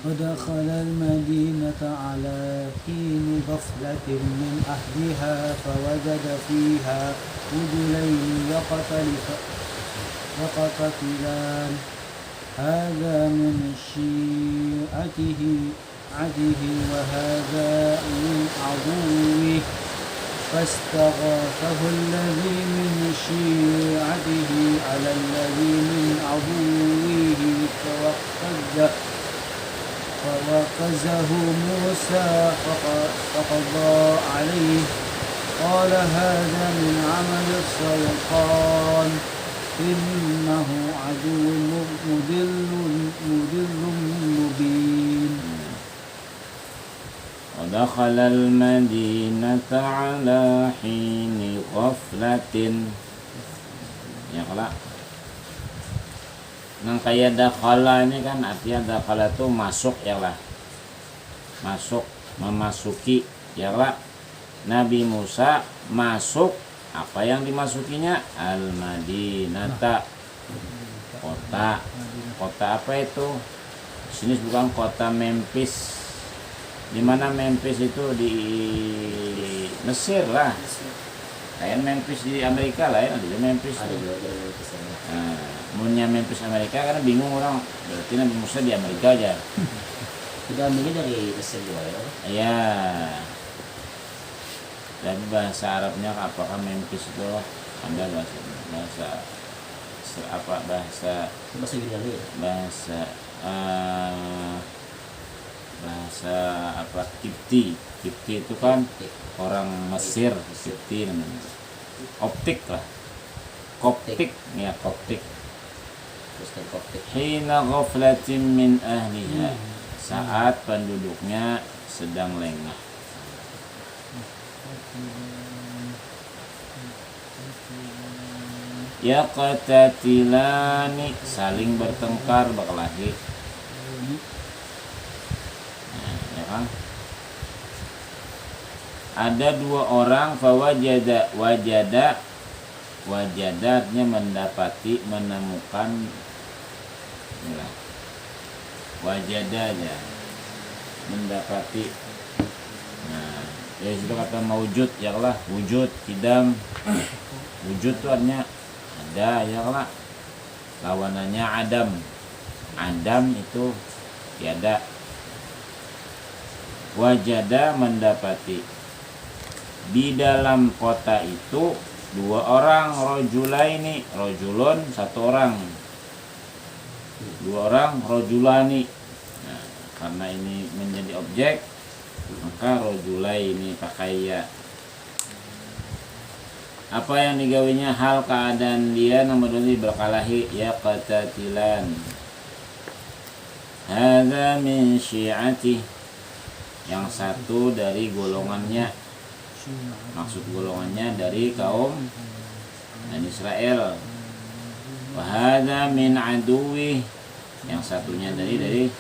ودخل المدينة على حين غفلة من أهلها فوجد فيها رجلين يقتتلان هذا من شيعته وهذا من عدوه فاستغاثه الذي من شيعته على الذي من عدوه فوكزه موسى فقضى عليه قال هذا من عمل الشيطان إنه عدو مضل مبين ودخل المدينة على حين غفلة. Ya kalau nang kayak dakhala ini kan artinya dakhala itu masuk ya lah, masuk, memasuki ya lah. Nabi Musa masuk, apa yang dimasukinya? Al-Madinata, kota apa itu? Sini bukan kota Memphis. Di mana Memphis itu? Di Mesir lah. Kayak Memphis di Amerika lah ya, ada Memphis. Ada juga dari kisah. Nah, munnya Memphis Amerika karena bingung orang, berarti Nabi Musa di Amerika aja. Tidak ambilnya dari Mesir juga ya. Iya. Tapi bahasa Arabnya apakah Memphis itu ada bahasa Yunani ya. bahasa apa Kipti itu kan orang Mesir, Kipti namanya. Koptik lah. Koptik. Terus kan Koptik. Hina ghaflatin min ahliha, saat penduduknya sedang lengah. Yaqtatilani, saling bertengkar berkelahi. Nah, ya kan? Ada 2 orang, wajadatnya mendapati, menemukan. Inilah. Wajadanya mendapati. Nah, ya sudah kata maujud ya lah, wujud, kidam. Wujud itu artinya ada ya lah. Lawanannya adam. Adam itu tiada. Wajada mendapati. Di dalam kota itu 2 orang, rojulaini, rojulun 1 orang, 2 orang, rojulani. Nah, karena ini menjadi objek, maka rojulaini pakai ya. Apa yang digawinya? Hal keadaan dia nomor 2 berkelahi, ya qatatilan. Hadza min syi'ati, yang satu dari golongannya. Maksud golongannya dari kaum Bani Israel. Wa hadza min aduwi, yang satunya dari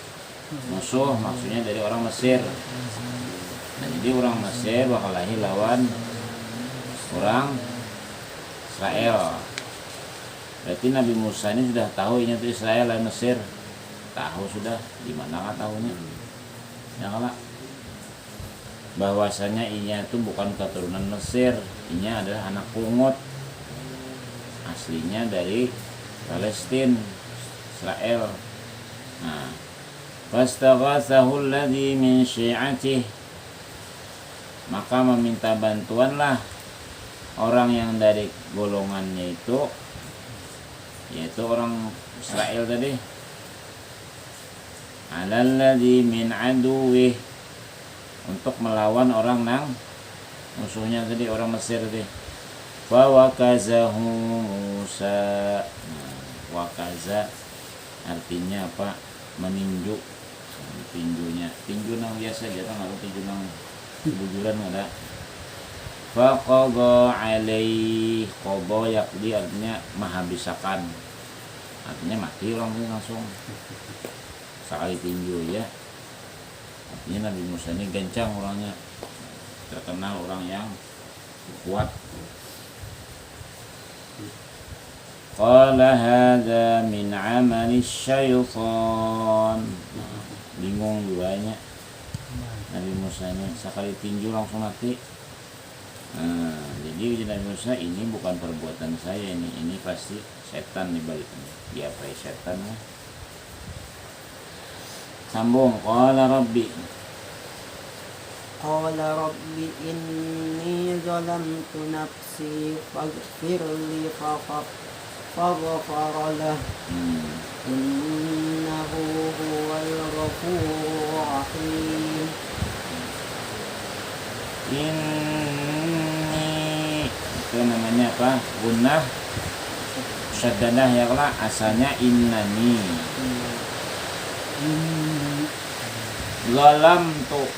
musuh, maksudnya dari orang Mesir. Nah, jadi orang Mesir berkelahi lawan orang Israel. Berarti Nabi Musa ini sudah tahu ini tuh Israel dan Mesir. Tahu sudah, di mana kan tahunya? Ya kalah. Bahwasanya inya itu bukan keturunan Mesir, inya adalah anak pungut, aslinya dari Palestina, Israel. Nah, fastaghathahu alladhi min syi'atihi, maka meminta bantuanlah orang yang dari golongannya itu, yaitu orang Israel tadi, alalladzi min aduwih, untuk melawan orang nang musuhnya tadi, orang Mesir tadi. Fa wakazahu Musa. Nah, wakaza artinya apa? Meninju. tinjunya. Tinju nang biasa aja kan, kalau tinju nang bujuran ada. Faqadha alaih, qadha yaqdi artinya menghabiskan, artinya mati orang ini langsung sekali tinju ya. Artinya Nabi Musa ini gencang orangnya, terkenal orang yang kuat. Qala hadza min amali syaitan. Bingung duanya Nabi Musa ini, sekali tinju langsung mati. Nah, jadi Nabi Musa ini bukan perbuatan saya, ini pasti setan di baliknya. Dia apa setan ya. Sambung, qala rabbi. Qala rabbi inni zalamtu nafsi faghfir li faghfara lah. Innahu huwal ghafurur rahim. Ini itu namanya apa? Gunnah syaddadah ya kalau asalnya innani. Zalam tuh.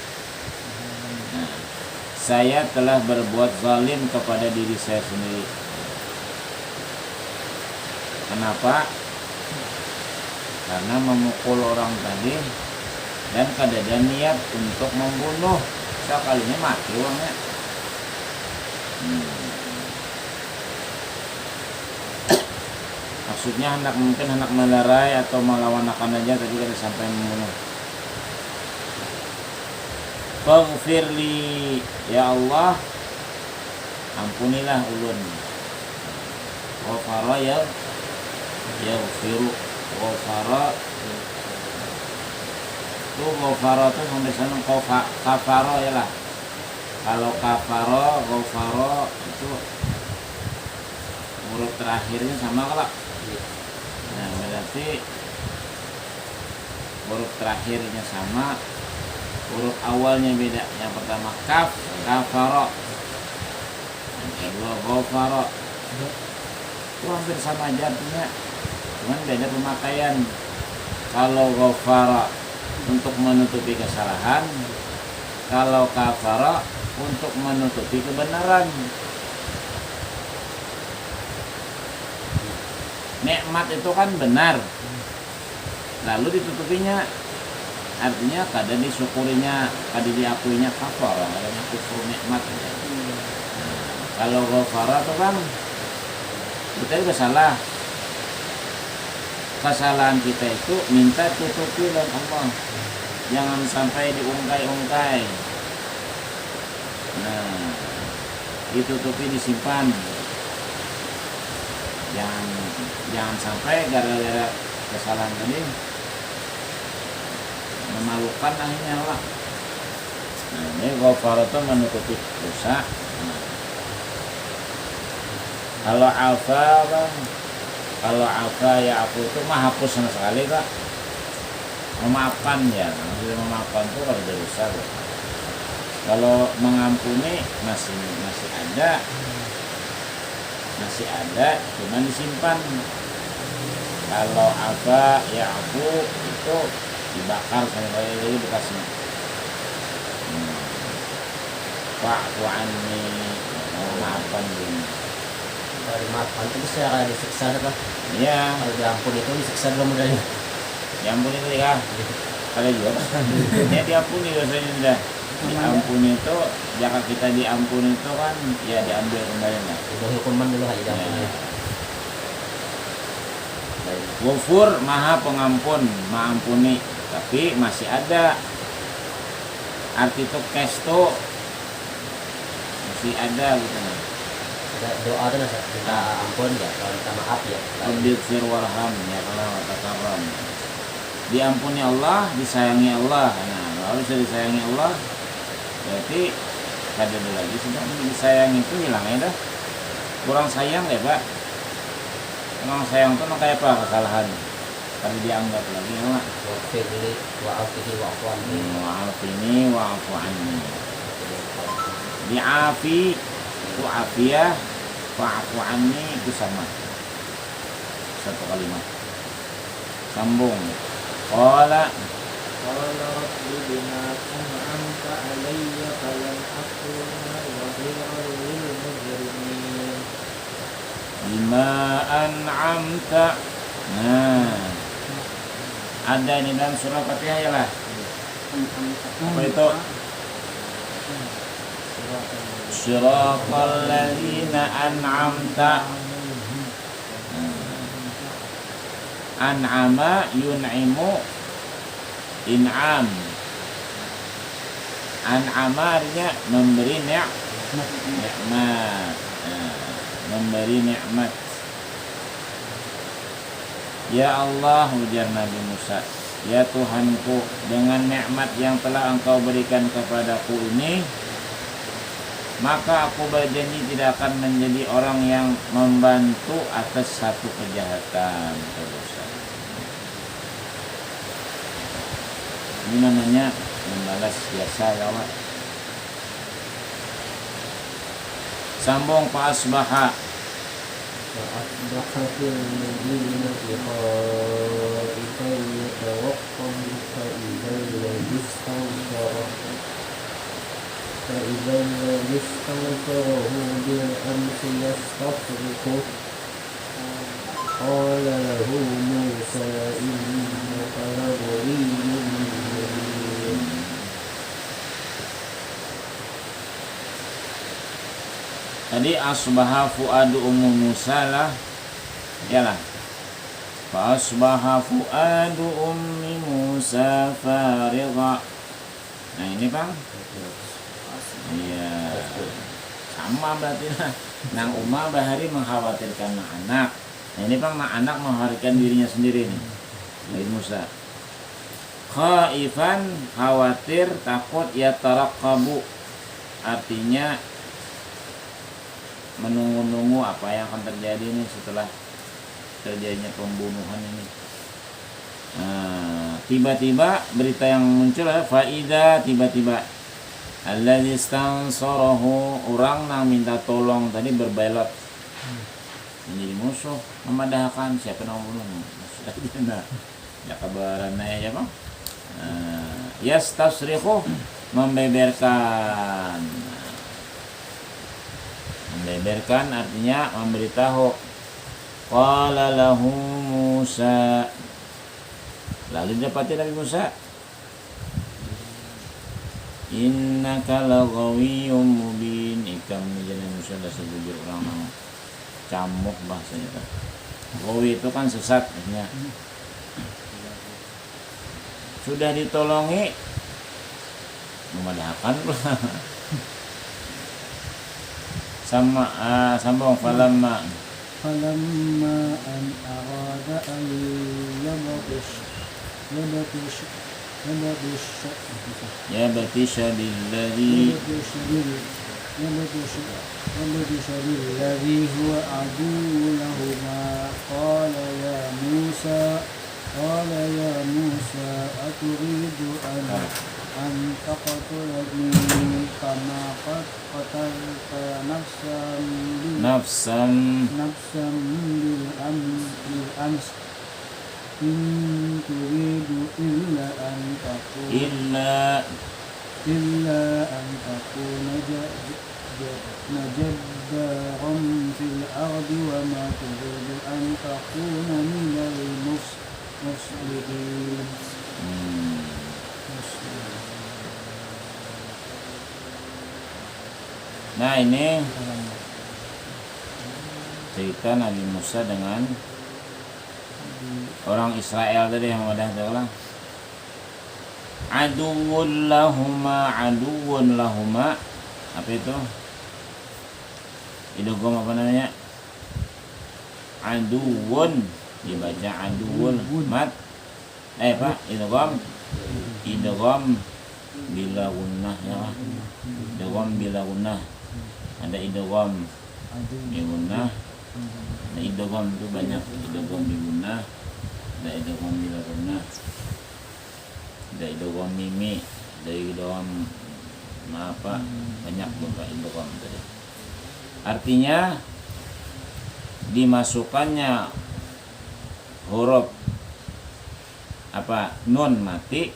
Nah, saya telah berbuat zalim kepada diri saya sendiri. Kenapa? Karena memukul orang tadi dan kadang niat untuk membunuh. Sekalinya mati orangnya. Maksudnya mungkin hendak melerai atau melawan akan aja, tapi tidak sampai membunuh. Faghfirli, ya Allah, ampunilah ulun. Ghafara yaghfiru, ghafara itu ghafara itu sampai sana kafaro ya lah. Kalau kafaro, ghafara itu huruf terakhirnya sama kalau. Nah, berarti huruf terakhirnya sama, huruf awalnya beda. Yang pertama kaf, kafaro. Yang kedua ghafara. Itu hampir sama aja artinya, cuman beda pemakaian. Kalau ghafara untuk menutupi kesalahan, kalau kafara untuk menutupi kebenaran. Nikmat itu kan benar, lalu ditutupinya, artinya kadang disyukurinya, kadang diakuinya kafara, kadang kufur nikmat. Kalau ghafara itu kan kita bersalah, kesalahan kita itu minta tutupi oleh Allah, jangan sampai diungkai-ungkai. Nah, ditutupi, disimpan, jangan sampai gara-gara kesalahan tadi memalukan akhirnya Allah. Nah, ini ghafara itu menutupi dosa. Kalau afa ya aku itu menghapus sama sekali Kak, memaafkan ya, maksudnya memaafkan itu kalau ada dosa Kak. Kalau mengampuni masih ada, cuma disimpan. Kalau afa ya aku itu dibakar sampai lagi bekasnya. Fa'fu anni, maafkan ini. Kalau dimaafkan itu bisa kalau disiksa apa? Iya. Kalau diampun itu disiksa dulu modalnya. Diampuni itu ya. Kalau juga ya diampuni dosanya sudah. Diampuni itu, jika kita diampuni itu kan ya diambil kembali lah. Udah hukuman dulu aja diampuni. Ya. Ghafur maha pengampun, mengampuni, tapi masih ada arti itu kesto masih ada gitu. Ada doa tuh nasa kita ampun ya, kalau minta maaf ya. Abdifir warham ya kalau takaram. Diampuni Allah, disayangi Allah. Nah, kalau bisa disayangi Allah, berarti ada lagi sudah disayangi itu hilangnya dah. Kurang sayang ya Pak. Kurang sayang itu kayak apa kesalahan? Tadi dianggap lagi ya Pak. Wafirli wa'afihi wa'afu anni. Wa'afini wa'afu anni. Di'afi itu afiyah, wa'afu anni itu sama. Satu kalimat. Sambung. Qala قال رب بما أنعمت علي فلن أكون ظهيرا للمجرمين Bima an'amta. Nah, ada ini dalam surah Fatihah ya lah. Apa itu? Siratal ladzina an'amta. An'ama yun'imu in'am. An'ama artinya memberi nikmat. Memberi nikmat. Ya Allah, ujar Nabi Musa, ya Tuhanku, dengan nikmat yang telah Engkau berikan kepadaku ini, maka aku berjanji tidak akan menjadi orang yang membantu atas satu kejahatan atau dosa. Ini namanya membalas jasa ya Allah. Sambung fa asbaha. فأصبح في المدينة خائفا يترقب فإذا الذي استنصره بالأمس يستصرخه قال له موسى إنك لغوي مبين Tadi asbaha fuadu ummu Musa lah, yalah. Fa asbaha fuadu ummi Musa farigha. Nah ini Bang. Iya. Sama berarti lah. Nang Uma bahari mengkhawatirkan anak. Nah ini Bang, anak mengkhawatirkan dirinya sendiri nih. Nabi Musa. Khaifan, khawatir, takut, ya taraqabu. Artinya menunggu-nunggu apa yang akan terjadi nih setelah terjadinya pembunuhan ini. Nah, tiba-tiba berita yang muncul adalah faida, tiba-tiba alladzi istansarahu, orang yang minta tolong tadi berbelot menjadi musuh, memadahkan siapa yang membunuh sudah dina ya kabaran ya Bang. Yastasrihu, membeberkan artinya memberitahu. Qala lahu Musa, lalu dapati Nabi Musa, innaka laghawiyyun mubin, ikam menjadi Musa dah sebujur orang yang camuk bahasanya kan. Gawi itu kan sesat artinya. Sudah ditolongi memadahkan pula. Sama sambung falamma أن أراد أن يبطش بالذي هو عدو لهما قال يا موسى أتريد أن تقتلني كما قد قتلت نفسا بالأمس إن تريد إلا أن تكون جبارا في الأرض وما تريد أن تكون من المصلحين. Nah ini cerita Nabi Musa dengan orang Israel tadi yang udah tahu lah. Aduwwun lahuma, apa itu? Idgham apa namanya? Aduwwun, dibaca aduwwun mat. Pak, idgham bila gunnah ya. Idgham bila gunnah. Ada idgham bi gunnah. Ada idgham itu banyak, idgham bi gunnah. Ada idgham bila gunnah. Ada idgham mimi, ada idgham apa? Banyak beberapa idgham tadi. Artinya dimasukkannya huruf apa nun mati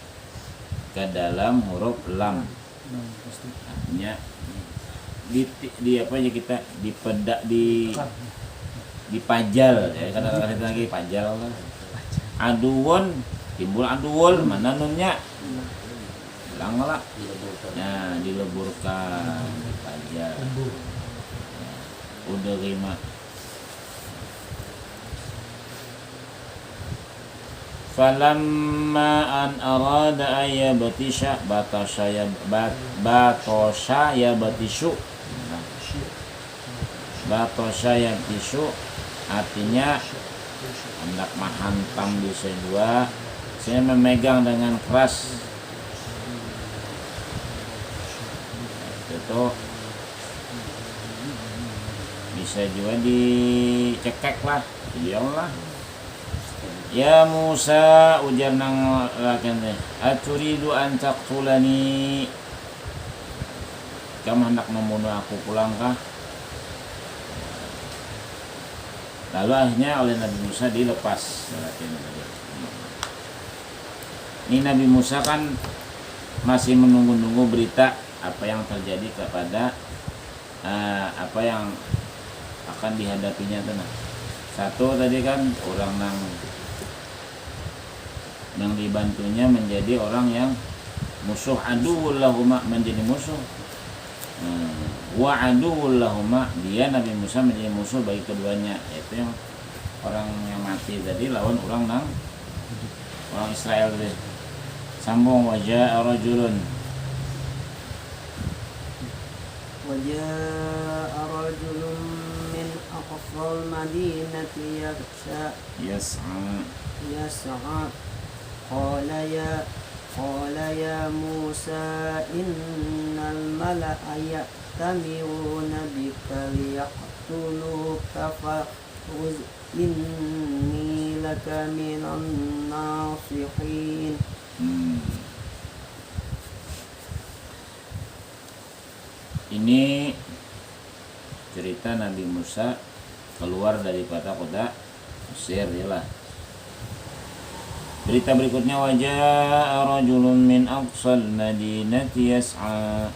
ke dalam huruf lam. Nah, pasti. Artinya di apa aja kita dipedak dipajal ya, kadang-kadang itu lagi pajal lah. Aduwon timbul aduwol, mana nunnya hilang lah. Nah, dileburkan, dipajal. Ya, udah lima. Falamma an arada ayyabatisha batosha batishu. Batosha yabatishu artinya hendak menghantam bisa dua, saya memegang dengan keras. Itu bisa juga dicekek lah, diamlah. Ya Musa, ujar nang lakin teh, aturidu an taqtulani, kamu hendak membunuh aku pulangkah? Lalu akhirnya oleh Nabi Musa dilepas. Ini Nabi Musa kan masih menunggu-nunggu berita apa yang terjadi kepada apa yang akan dihadapinya tenang. Satu tadi kan orang yang dibantunya menjadi orang yang musuh, aduwwul lahuma, menjadi musuh. Wa aduwwul lahuma, dia Nabi Musa menjadi musuh bagi keduanya, yaitu yang orang yang mati tadi lawan orang Israel tadi. Sambung, wajah rajulun. وجاء رجل من أقصى المدينة يسعى قال يا موسى إن الملأ يأتمرون بك ليقتلوك فاخرج إني لك من الناصحين. Ini cerita Nabi Musa keluar daripada kota Mesir, yalah. Berita berikutnya, wajah rajulun min aqsal madinati yas'a.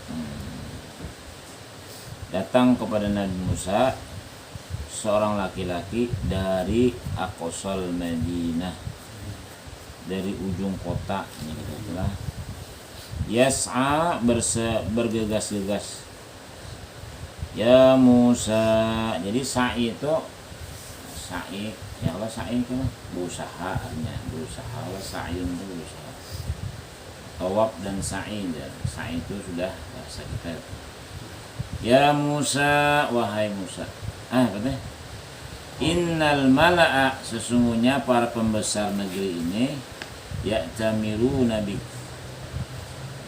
Datang kepada Nabi Musa seorang laki-laki dari aqsal Madinah, dari ujung kota ini itulah. Yas'a, bergegas-gegas. Ya Musa, jadi sa'i itu sa'i, ya Allah sa'i itu berusaha, artinya berusaha. Allah sa'iyun itu berusaha. Tawab dan sa'i, sa'i itu sudah bahasa kita. Ya Musa, wahai Musa. Katanya innal mala'a, sesungguhnya para pembesar negeri ini ya'tamiruna bik,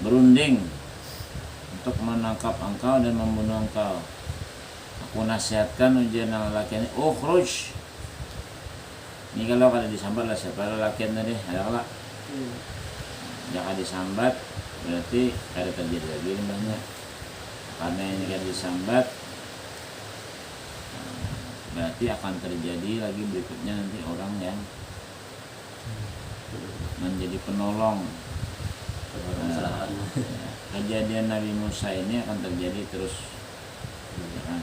berunding untuk menangkap engkau dan membunuh engkau. Aku nasihatkan ujian laki ini, ukhruj. Ini kalau kada disambat lah siapa laki tadi, adalah jangan disambat, berarti kada terjadi lagi banyak. Karena ini kada disambat, berarti akan terjadi lagi berikutnya nanti orang yang menjadi penolong. Kejadian Nabi Musa ini akan terjadi terus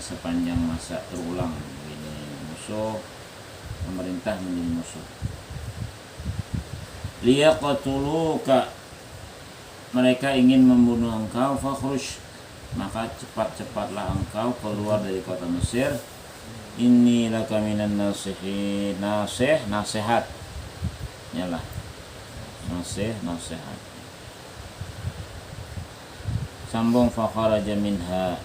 sepanjang masa terulang. Ini musuh, pemerintah menjadi musuh. Liyaqtuluka, mereka ingin membunuh engkau. Fakhruj, maka cepat-cepatlah engkau keluar dari kota Mesir. Inni laka minan nasihin, nasihat, nyalah, nasihat. Sambung, fakharaja minha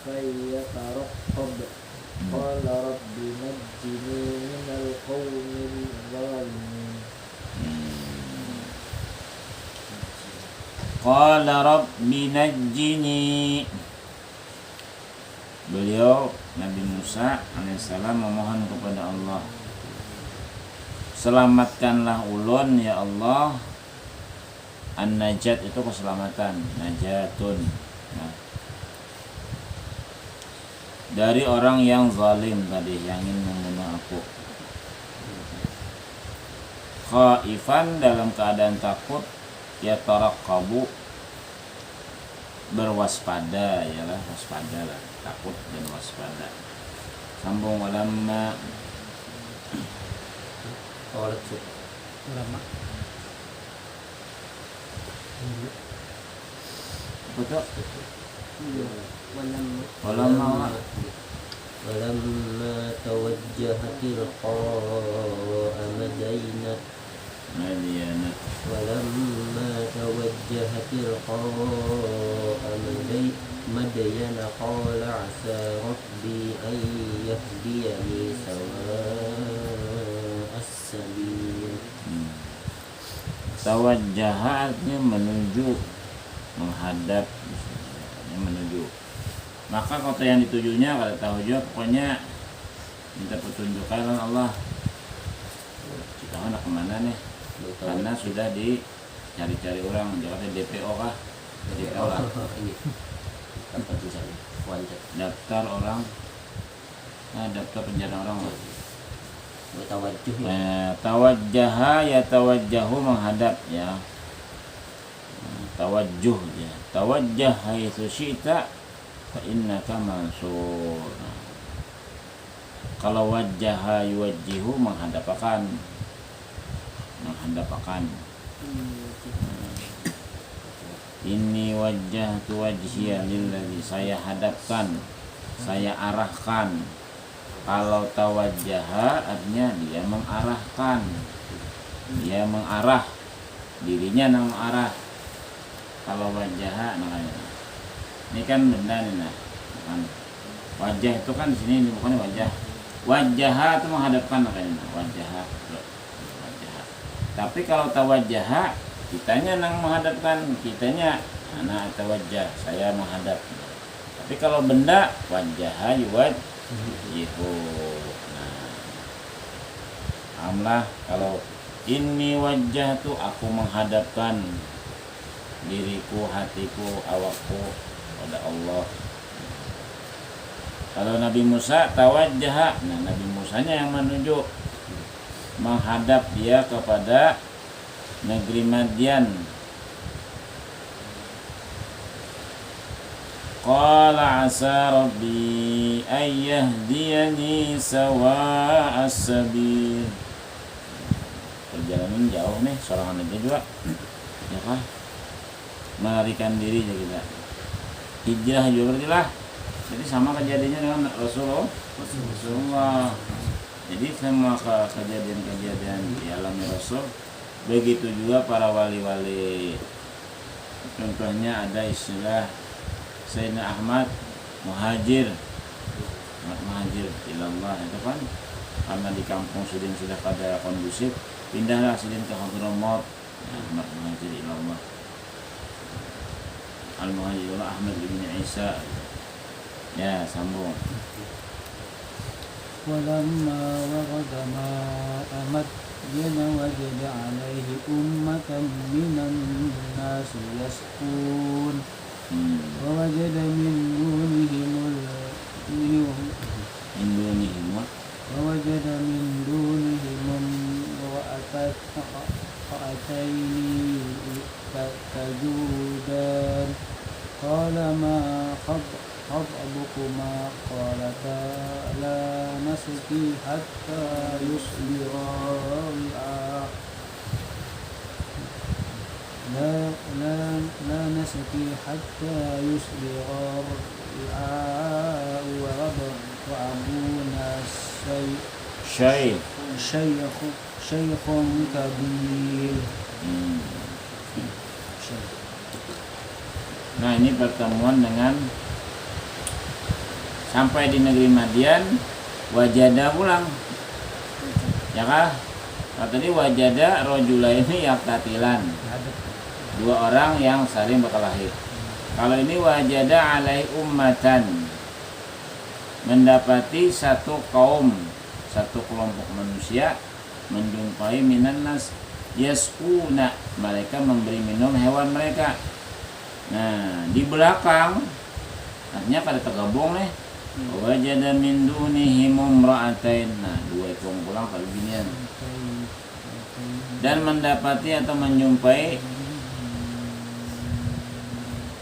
khaifan yatarqab qala rabbi najjini minal qawmil zalimin. Qala rabbi najjini, beliau Nabi Musa alaihissalam memohon kepada Allah, selamatkanlah ulun ya Allah. An-najat itu keselamatan, najatun. Nah. dari orang yang zalim tadi yang ingin membunuh aku. Khaifan dalam keadaan takut, ya taraqabu berwaspada, yalah waspada lah, takut dan waspada. Sambung walamma Qalat su. Ulama. betul Walam walamma ولما توجه تلقاء مدينة Madianah ولما توجه تلقاء مدين قال عسى ربي أن يهديني سواء السبيل. Tawajjaha artinya menuju, menghadap, menuju. Maka kota yang ditujunya kalau tawajjuh pokoknya minta petunjuk kan Allah. Kita nak kemana nih? Karena sudah dicari-cari orang, Jakarta DPO kah? DPO lah. Ini apa tulisannya? Wanted. Daftar orang, daftar penjara orang lah. Bertawajuh ya. Tawajjaha ya tawajjahu menghadap ya. Tawajjuh ya. Tawajjah haitsu syi'ta fa innaka mansur. Kalau wajjaha yuwajjihu menghadapakan. Ini wajjahtu wajhiya lilladzi, saya hadapkan, saya arahkan. Kalau tawajjaha artinya dia mengarahkan, dia mengarah, dirinya yang mengarah. Kalau wajjaha namanya, ini kan benda nih nah, bukan wajah itu kan di sini bukan wajah. Wajjaha itu menghadapkan makanya wajjaha. Tapi kalau tawajjaha, kitanya yang menghadapkan, kitanya anak tawajjah, saya menghadap. Tapi kalau benda wajjaha yuwajjihu. Nah, amlah kalau ini wajah tuh aku menghadapkan diriku, hatiku, awakku pada Allah. Kalau Nabi Musa tawajjaha, nah Nabi Musanya yang menuju, menghadap dia kepada negeri Madian. Qala asa rabbi ayyahdiyani sawa'as sabil. Perjalanan jauh nih, sorangan aja juga. Ya kah? Melarikan diri aja kita. Hijrah juga berarti lah. Jadi sama kejadiannya dengan Rasulullah. Jadi semua kejadian-kejadian di alamnya Rasul, begitu juga para wali-wali. Contohnya ada istilah Sayyidina Ahmad muhajir ilallah, itu kan karena di kampung Sudin sudah pada kondusif, pindahlah Sudin ke Hadramaut. Ahmad muhajir ilallah, al-muhajir Ahmad bin Isa. Ya, sambung. ولما ورد ماء مدين وجد عليه أمة من الناس يسقون ووجد من دونهم امرأتين تجودان قال ما خطبكما قالتا لا نسقي حتى يصدر الرعاء لا نسقي حتى يصدر الرعاء وأبونا شيخ كبير. Nah, ini pertemuan dengan sampai di negeri Madian, wajada pulang. Ya kah? Nah, tadi wajada rojulaini yaktatilan, dua orang yang saling berkelahi. Kalau ini wajada alai ummatan, mendapati satu kaum, satu kelompok manusia menjumpai minan nas yasquna, mereka memberi minum hewan mereka. Nah, di belakang artinya pada tergabung nih, Wajada min dunihim imra'atain. Nah, dua ekor pulang kalau ginian. Dan mendapati atau menjumpai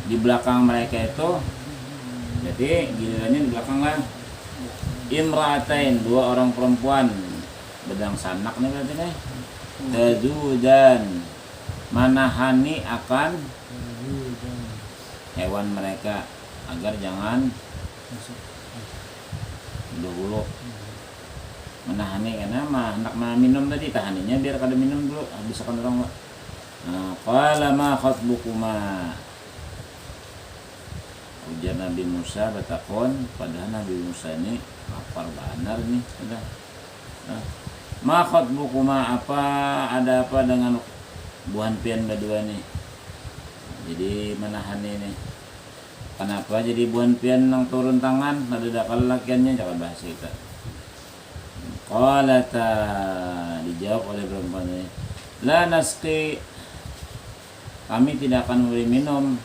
di belakang mereka itu, jadi gilirannya di belakang lah, imra'atain, dua orang perempuan, bedang sanak nih berarti nih, tazudan, manahani akan hewan mereka agar jangan dulu menahani, karena hendak minum tadi tahaninya biar kada minum dulu, bisa kan orang. Nah, qala ma khatbukuma, ujar Nabi Musa batakon, padahal Nabi Musa ini lapar benar nih sudah. Nah, ma khatbukuma, ada apa dengan buhan pian berdua nih? Jadi menahan ini. Kenapa jadi buhan pian nang turun tangan? Ada lakiannya jangan bahas kita. Qalata, dijawab oleh perempuan ini, la nasqi, kami tidak akan memberi minum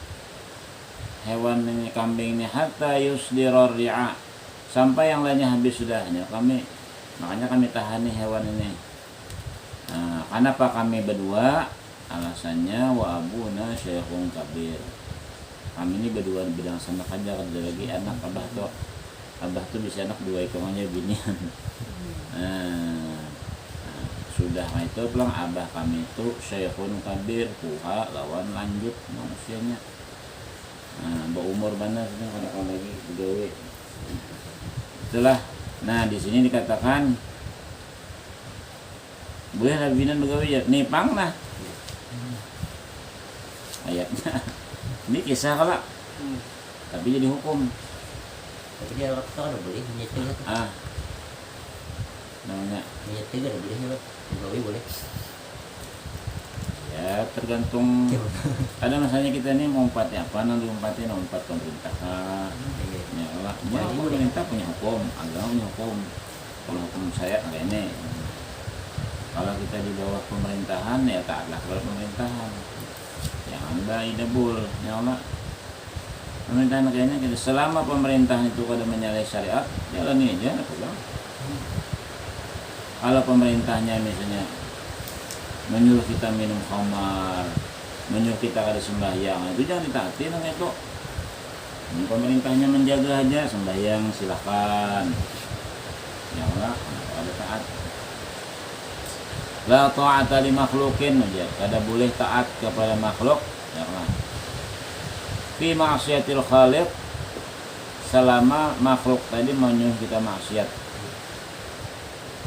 hewan ini, kambing ini, hatta yusdirar ri'a, sampai yang lainnya habis sudah. Makanya kami tahani hewan ini. Nah, kenapa kami berdua? Alasannya wa abuna syekhun kabir, kami ini berdua bidang sanak aja, ada lagi anak abah tuh bisa anak dua ekornya binian. Nah, sudah itu pulang abah kami itu syekhun kabir, tua lawan lanjut usianya. Nah, berumur mana sudah kalau lagi begawe. Itulah. Nah, di sini dikatakan boleh rabinan begawe ya, nipang lah ayatnya. Ini kisah kalau tapi jadi hukum. Tapi dia waktu kan boleh menyetir itu. Namanya Menyetir ada boleh nggak? Begawi boleh. ya tergantung. Ada masanya kita ini mau umpatnya apa, nanti umpatnya umpat pemerintah. Ya Allah, pemerintah punya hukum, agama punya hukum. Kalau hukum saya kayak ini, kalau kita di bawah pemerintahan ya taatlah kepada pemerintahan. Jangan idabul, ya Allah. Pemerintahan kayaknya kita selama pemerintahan itu kada menyalahi syariat, jalani aja, apa bang? Kalau pemerintahnya misalnya menyuruh kita minum khamar, menyuruh kita kada sembahyang, itu jangan ditaati nang itu. Pemerintahnya menjaga aja, sembahyang silahkan. Ya Allah, ada taat. La ta'ata li makhlukin aja, kada boleh taat kepada makhluk, ya Allah. Fi ma'siyatil khaliq, selama makhluk tadi menyuruh kita maksiat.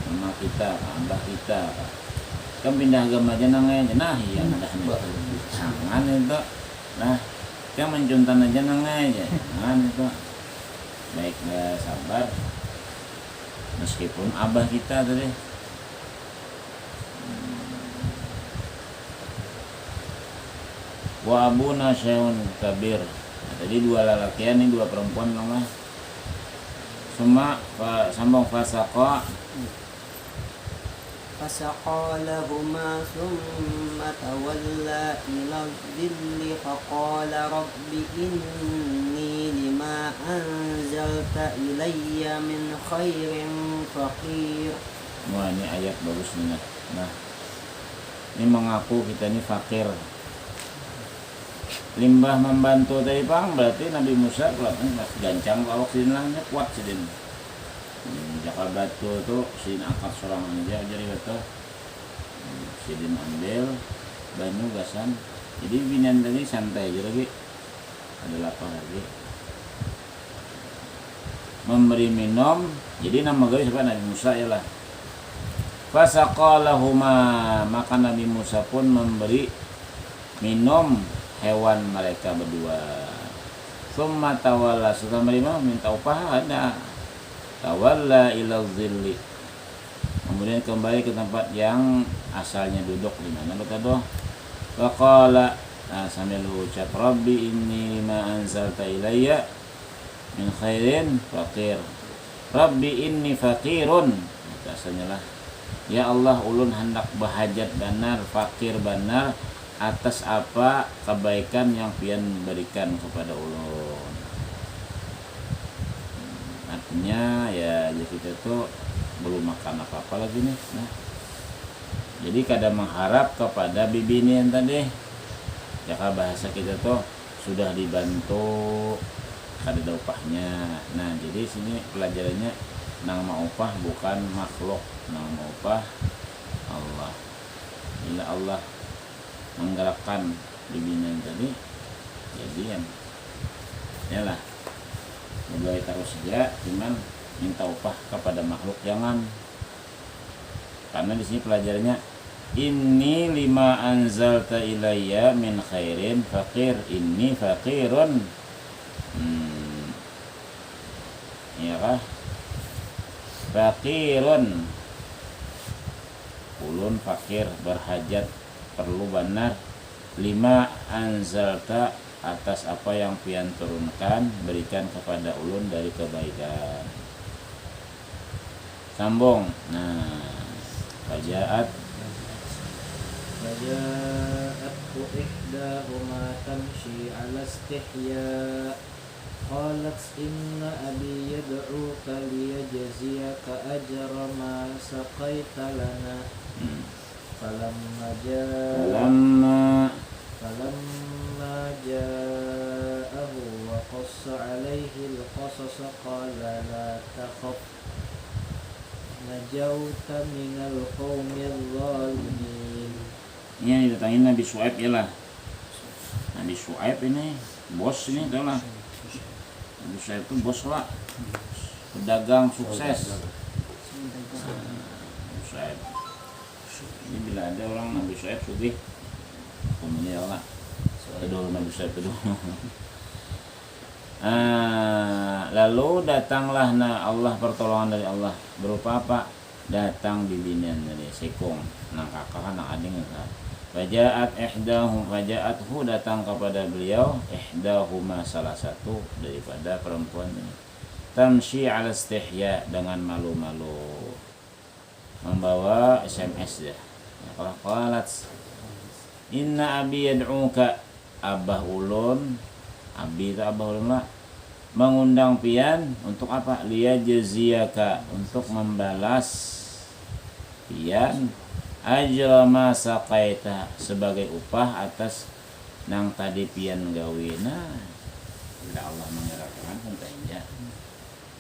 Sama kita, abah kita. Kan pindah agama aja nanganya, nah iya dah jangan itu. Nah, kan mencuntan aja nanganya, jangan itu. Baiklah, sabar. Meskipun abah kita tadi. Wa abuna syekhun kabir. Jadi dua lelakian ini, dua perempuan nama. Sambung fasaqa. فسقى لهما ثم تولى إلى الظل فقال رب إني لما أنزلت إلي من خير فقير. Wah, ini ayat bagus nih. Nah, ini mengaku kita ini fakir. Limbah membantu tadi bang, berarti Nabi Musa kelihatannya gancang awak sidinlahnya kuat sidin. Jakal batu tuh sidin angkat seorang aja jadi betul. Sidin ambil banyu gasan. Jadi binian tadi santai aja lagi. Ada lapar lagi. Memberi minum. Jadi nama gue siapa? Nabi Musa ya lah. Fasaqalahuma, maka Nabi Musa pun memberi minum hewan mereka berdua. Summa tawalla, setelah menerima minta upah ada. Tawalla ila zilli, kemudian kembali ke tempat yang asalnya duduk di mana betul. Waqala, sambil ucap Rabbi inni lima anzalta ilayya min khairin faqir. Rabbi inni faqirun, asalnya lah. Ya Allah, ulun hendak bahajat benar, fakir benar atas apa kebaikan yang pian berikan kepada ulun. upahnya ya kita tuh belum makan apa-apa lagi nih. Nah, jadi kada mengharap kepada bibinian tadi. Ya bahasa kita tuh sudah dibantu kada ada upahnya. Nah, jadi sini pelajarannya nama upah bukan makhluk, nama upah Allah. Bila Allah menggerakkan bibinian tadi, jadian. Yalah. Mulai terus saja, cuman minta upah kepada makhluk jangan. Karena di sini pelajarannya inni lima anzalta ilayya min khairin faqir, inni faqirun. Iya kah? Faqirun. Ulun fakir, berhajat, perlu benar. Lima anzalta, atas apa yang pian turunkan, berikan kepada ulun dari kebaikan. Sambung. Nah, fajaat ihdahuma tamshi ala istihya qalat inna abi yad'uka liyajziyaka ajra ma saqaita lana فلما جاءه وقص عليه القصص قال لا تخف نجوت من القوم الظالمين. Ini didatangin Nabi Syuaib ya lah. Nabi Syuaib ini bos ini tahu lah. Nabi Syuaib itu bos lah, pedagang sukses. Nabi Syuaib. Ini bila ada orang Nabi Syuaib sugih, kemudian lah. Kedua Nabi Syuaib kedua. Lalu datanglah Allah, pertolongan dari Allah berupa apa? Datang bibinian dari sekong, nang kakak nang ading kan. Fajaathu datang kepada beliau ihdahuma, salah satu daripada perempuan ini. Tamshi ala istihya, dengan malu-malu, membawa SMS ya. Kalau qalat inna abi yad'uka, abah ulun, abi itu abah ulun lah, mengundang pian untuk apa? Liyajziyaka, untuk membalas pian ajra ma saqaita, sebagai upah atas nang tadi pian gawe. Nah, bila Allah menggerakkan tentunya.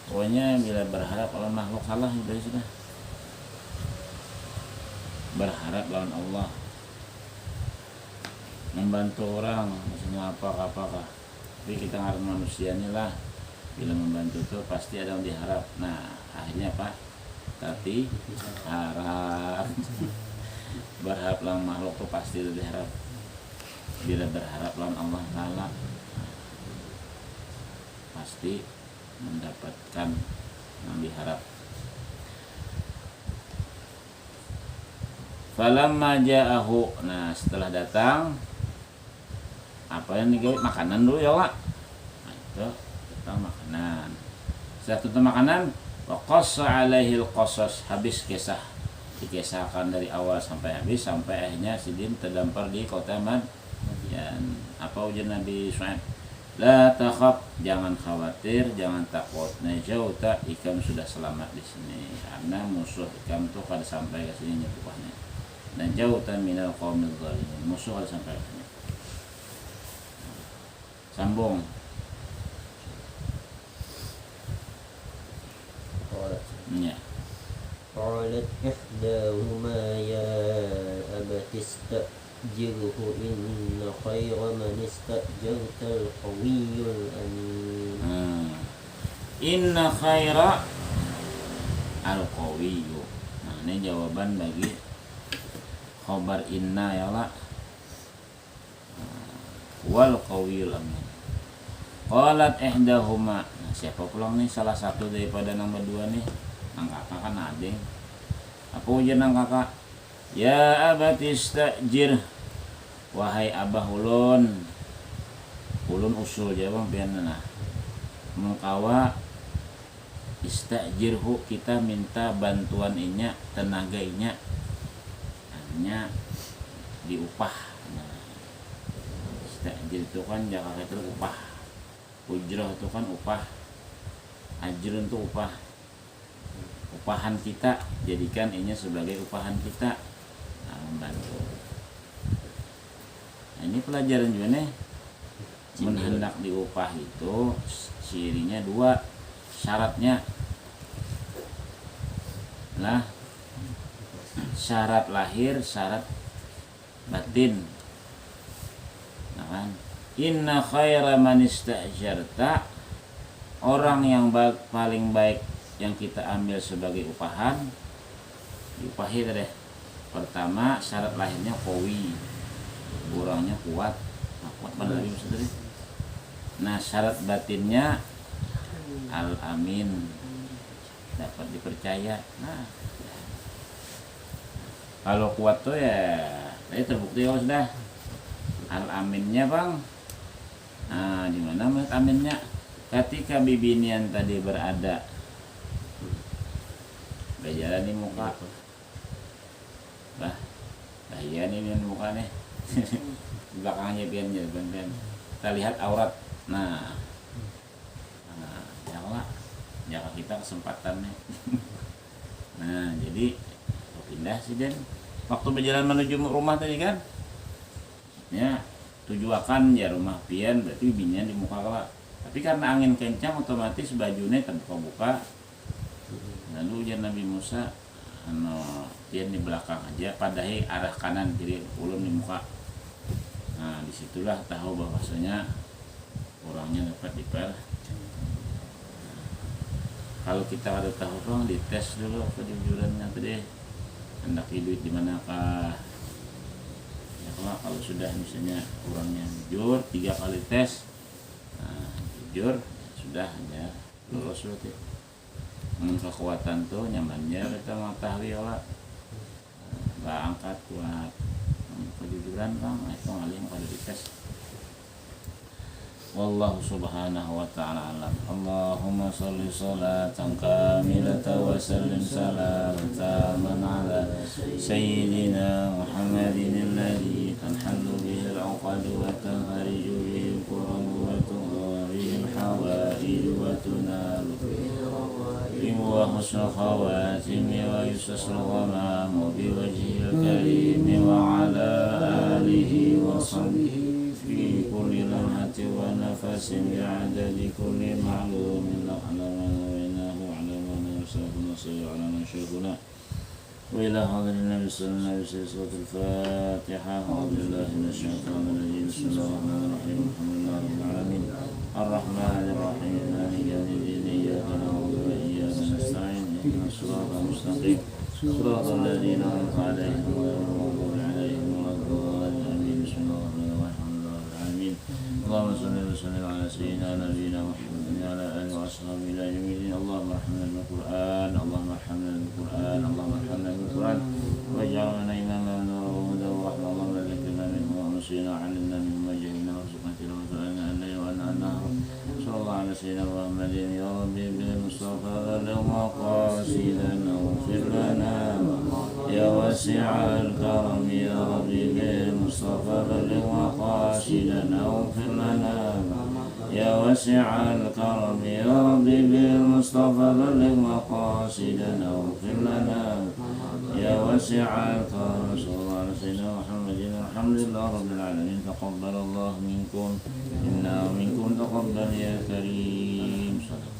Pokoknya bila berharap kalau makhluk salah itu sudah. Berharap lawan Allah, membantu orang maksudnya apakah, tapi kita harus manusianya lah. Bila membantu itu pasti ada yang diharap. Nah, akhirnya apa? Tapi harap. Berharap lawan makhluk itu pasti diharap. Bila berharap lawan Allah Ta'ala, pasti mendapatkan yang diharap. Falamma ja'ahu, nah setelah datang, apa yang digawe? Makanan dulu ya Wak. Nah itu datang makanan. Setelah itu makanan, wa qassa alaihi al-qasas, habis kisah, dikisahkan dari awal sampai habis, sampai akhirnya Sidin terdampar di kota Madyan. Apa ujian Nabi Syuaib? La takhaf, jangan khawatir, jangan takut. Najauta, ikam sudah selamat di sini. Karena musuh ikam tuh kada sampai ke sini nyebukahnya. Najauta minal qaumil zalimin, musuh kada sampai ke sini. Sambung. Ya. قالت إحداهما يا أبت استأجره إن خير من استأجرت القوي الأمين. Inna khaira al-qawiyyu. Nah, ini jawaban bagi khabar inna ya lah. Wal qawiyul amin. Qalat ihdahuma. Nah, siapa pulang nih? Salah satu daripada nang berdua nih. Nang kakak kan ading. Apa ujian nang kakak? Ya abati istajir, wahai abah ulun. Ulun usul jawab pianana. Mengkawa istajirhu, kita minta bantuan inya, tenaga inya, hanya diupah. Nah, istajir itu kan jaka itu upah, ujrah itu kan upah. Ajrun itu upah, upahan kita, jadikan ini sebagai upahan kita. Nah, membantu. Nah, ini pelajaran juga nih. Hendak diupah itu cirinya 2, syaratnya. Nah, syarat lahir, syarat batin. Nah kan, inna khaira man istajarta, orang yang paling baik yang kita ambil sebagai upahan, diupahi deh. Pertama, syarat lahirnya qawi, orangnya kuat. Nah, kuat benar saudara. Nah, syarat batinnya al-amin, dapat dipercaya. Nah, kalau kuat tuh ya, tadi terbukti ya sudah. Al-aminnya bang, nah di mana menurut aminnya? Ketika bibinian tadi berada, berjalan di muka, bah iya nih muka nih, belakangnya piannya ben. Kita lihat aurat, nah jaga kita kesempatannya. Nah jadi pindah sih Den. Waktu berjalan menuju rumah tadi kan, ya tujuakan ya rumah pian, berarti binian di muka kelak. Tapi karena angin kencang otomatis bajunya terbuka-buka. Lalu ujar Nabi Musa, pian di belakang aja, padahal arah kanan kiri, ulun di muka. Nah disitulah tahu bahwasanya orangnya dapat diper. Kalau kita ada tahu bang, dites dulu kejujurannya tadi, hendak duit di manakah. Ya kalau sudah misalnya orangnya jujur 3 kali tes, nah, jujur sudah ya lulus berarti. Kekuatan tuh nyamannya kita mengetahui lah, nggak angkat kuat kejujuran bang, itu ngalim pada dites. Wallahu subhanahu wa ta'ala alam. Allahumma salli salatan kamilatan wa sallim salamatan ala sayyidina Muhammadin alladhi tanhallu bihi al-uqadu wa tanhariju bihi al-qurbu wa tughra bihi al-hawaij wa tunalu wa husnul khawatimi wa yusaslu ghamamu biwajhil karimi wa ala alihi wa sahbihi في كل لمحة ونفس بعدد كل معلوم نعلم وإنه علم ونرسله نصير على نشرنا وإلى حضر النبي صلى الله عليه وسلم سورة الفاتحة أعوذ بالله من الشيطان الرجيم بسم الله الرحمن الرحيم الحمد لله رب العالمين الرحمن الرحيم مالك يوم الدين إياك نعبد وإياك نستعين اهدنا الصراط المستقيم صراط الذين أنعمت عليهم غير المغضوب عليهم ولا الضالين بسم الله الرحمن الرحيم اللهم صل وسلم على سيدنا نبينا محمد وعلى اله واصحابه الى يوم الدين. اللهم ارحمنا بالقران، اللهم ارحمنا بالقران، اللهم ارحمنا بالقران واجعلنا اماما ونورا وهدى ورحمه. اللهم لا ذكرنا منه ونسينا علمنا منه ما جهلنا وارزقنا تلاوته ان الليل وان النهار. صلى الله على سيدنا محمد. يا ربي بالمصطفى بلغ مقاصدنا واغفر لنا يا واسع الكرم. يا ربي بالمصطفى بلغ مقاصدنا واغفر لنا يا واسع الكرم. يا ربي بالمصطفى بلغ مقاصدنا واغفر لنا يا واسع الكرم. صلى الله على سيدنا محمد. الحمد لله رب العالمين. تقبل الله منكم منا ومنكم تقبل يا كريم. صدق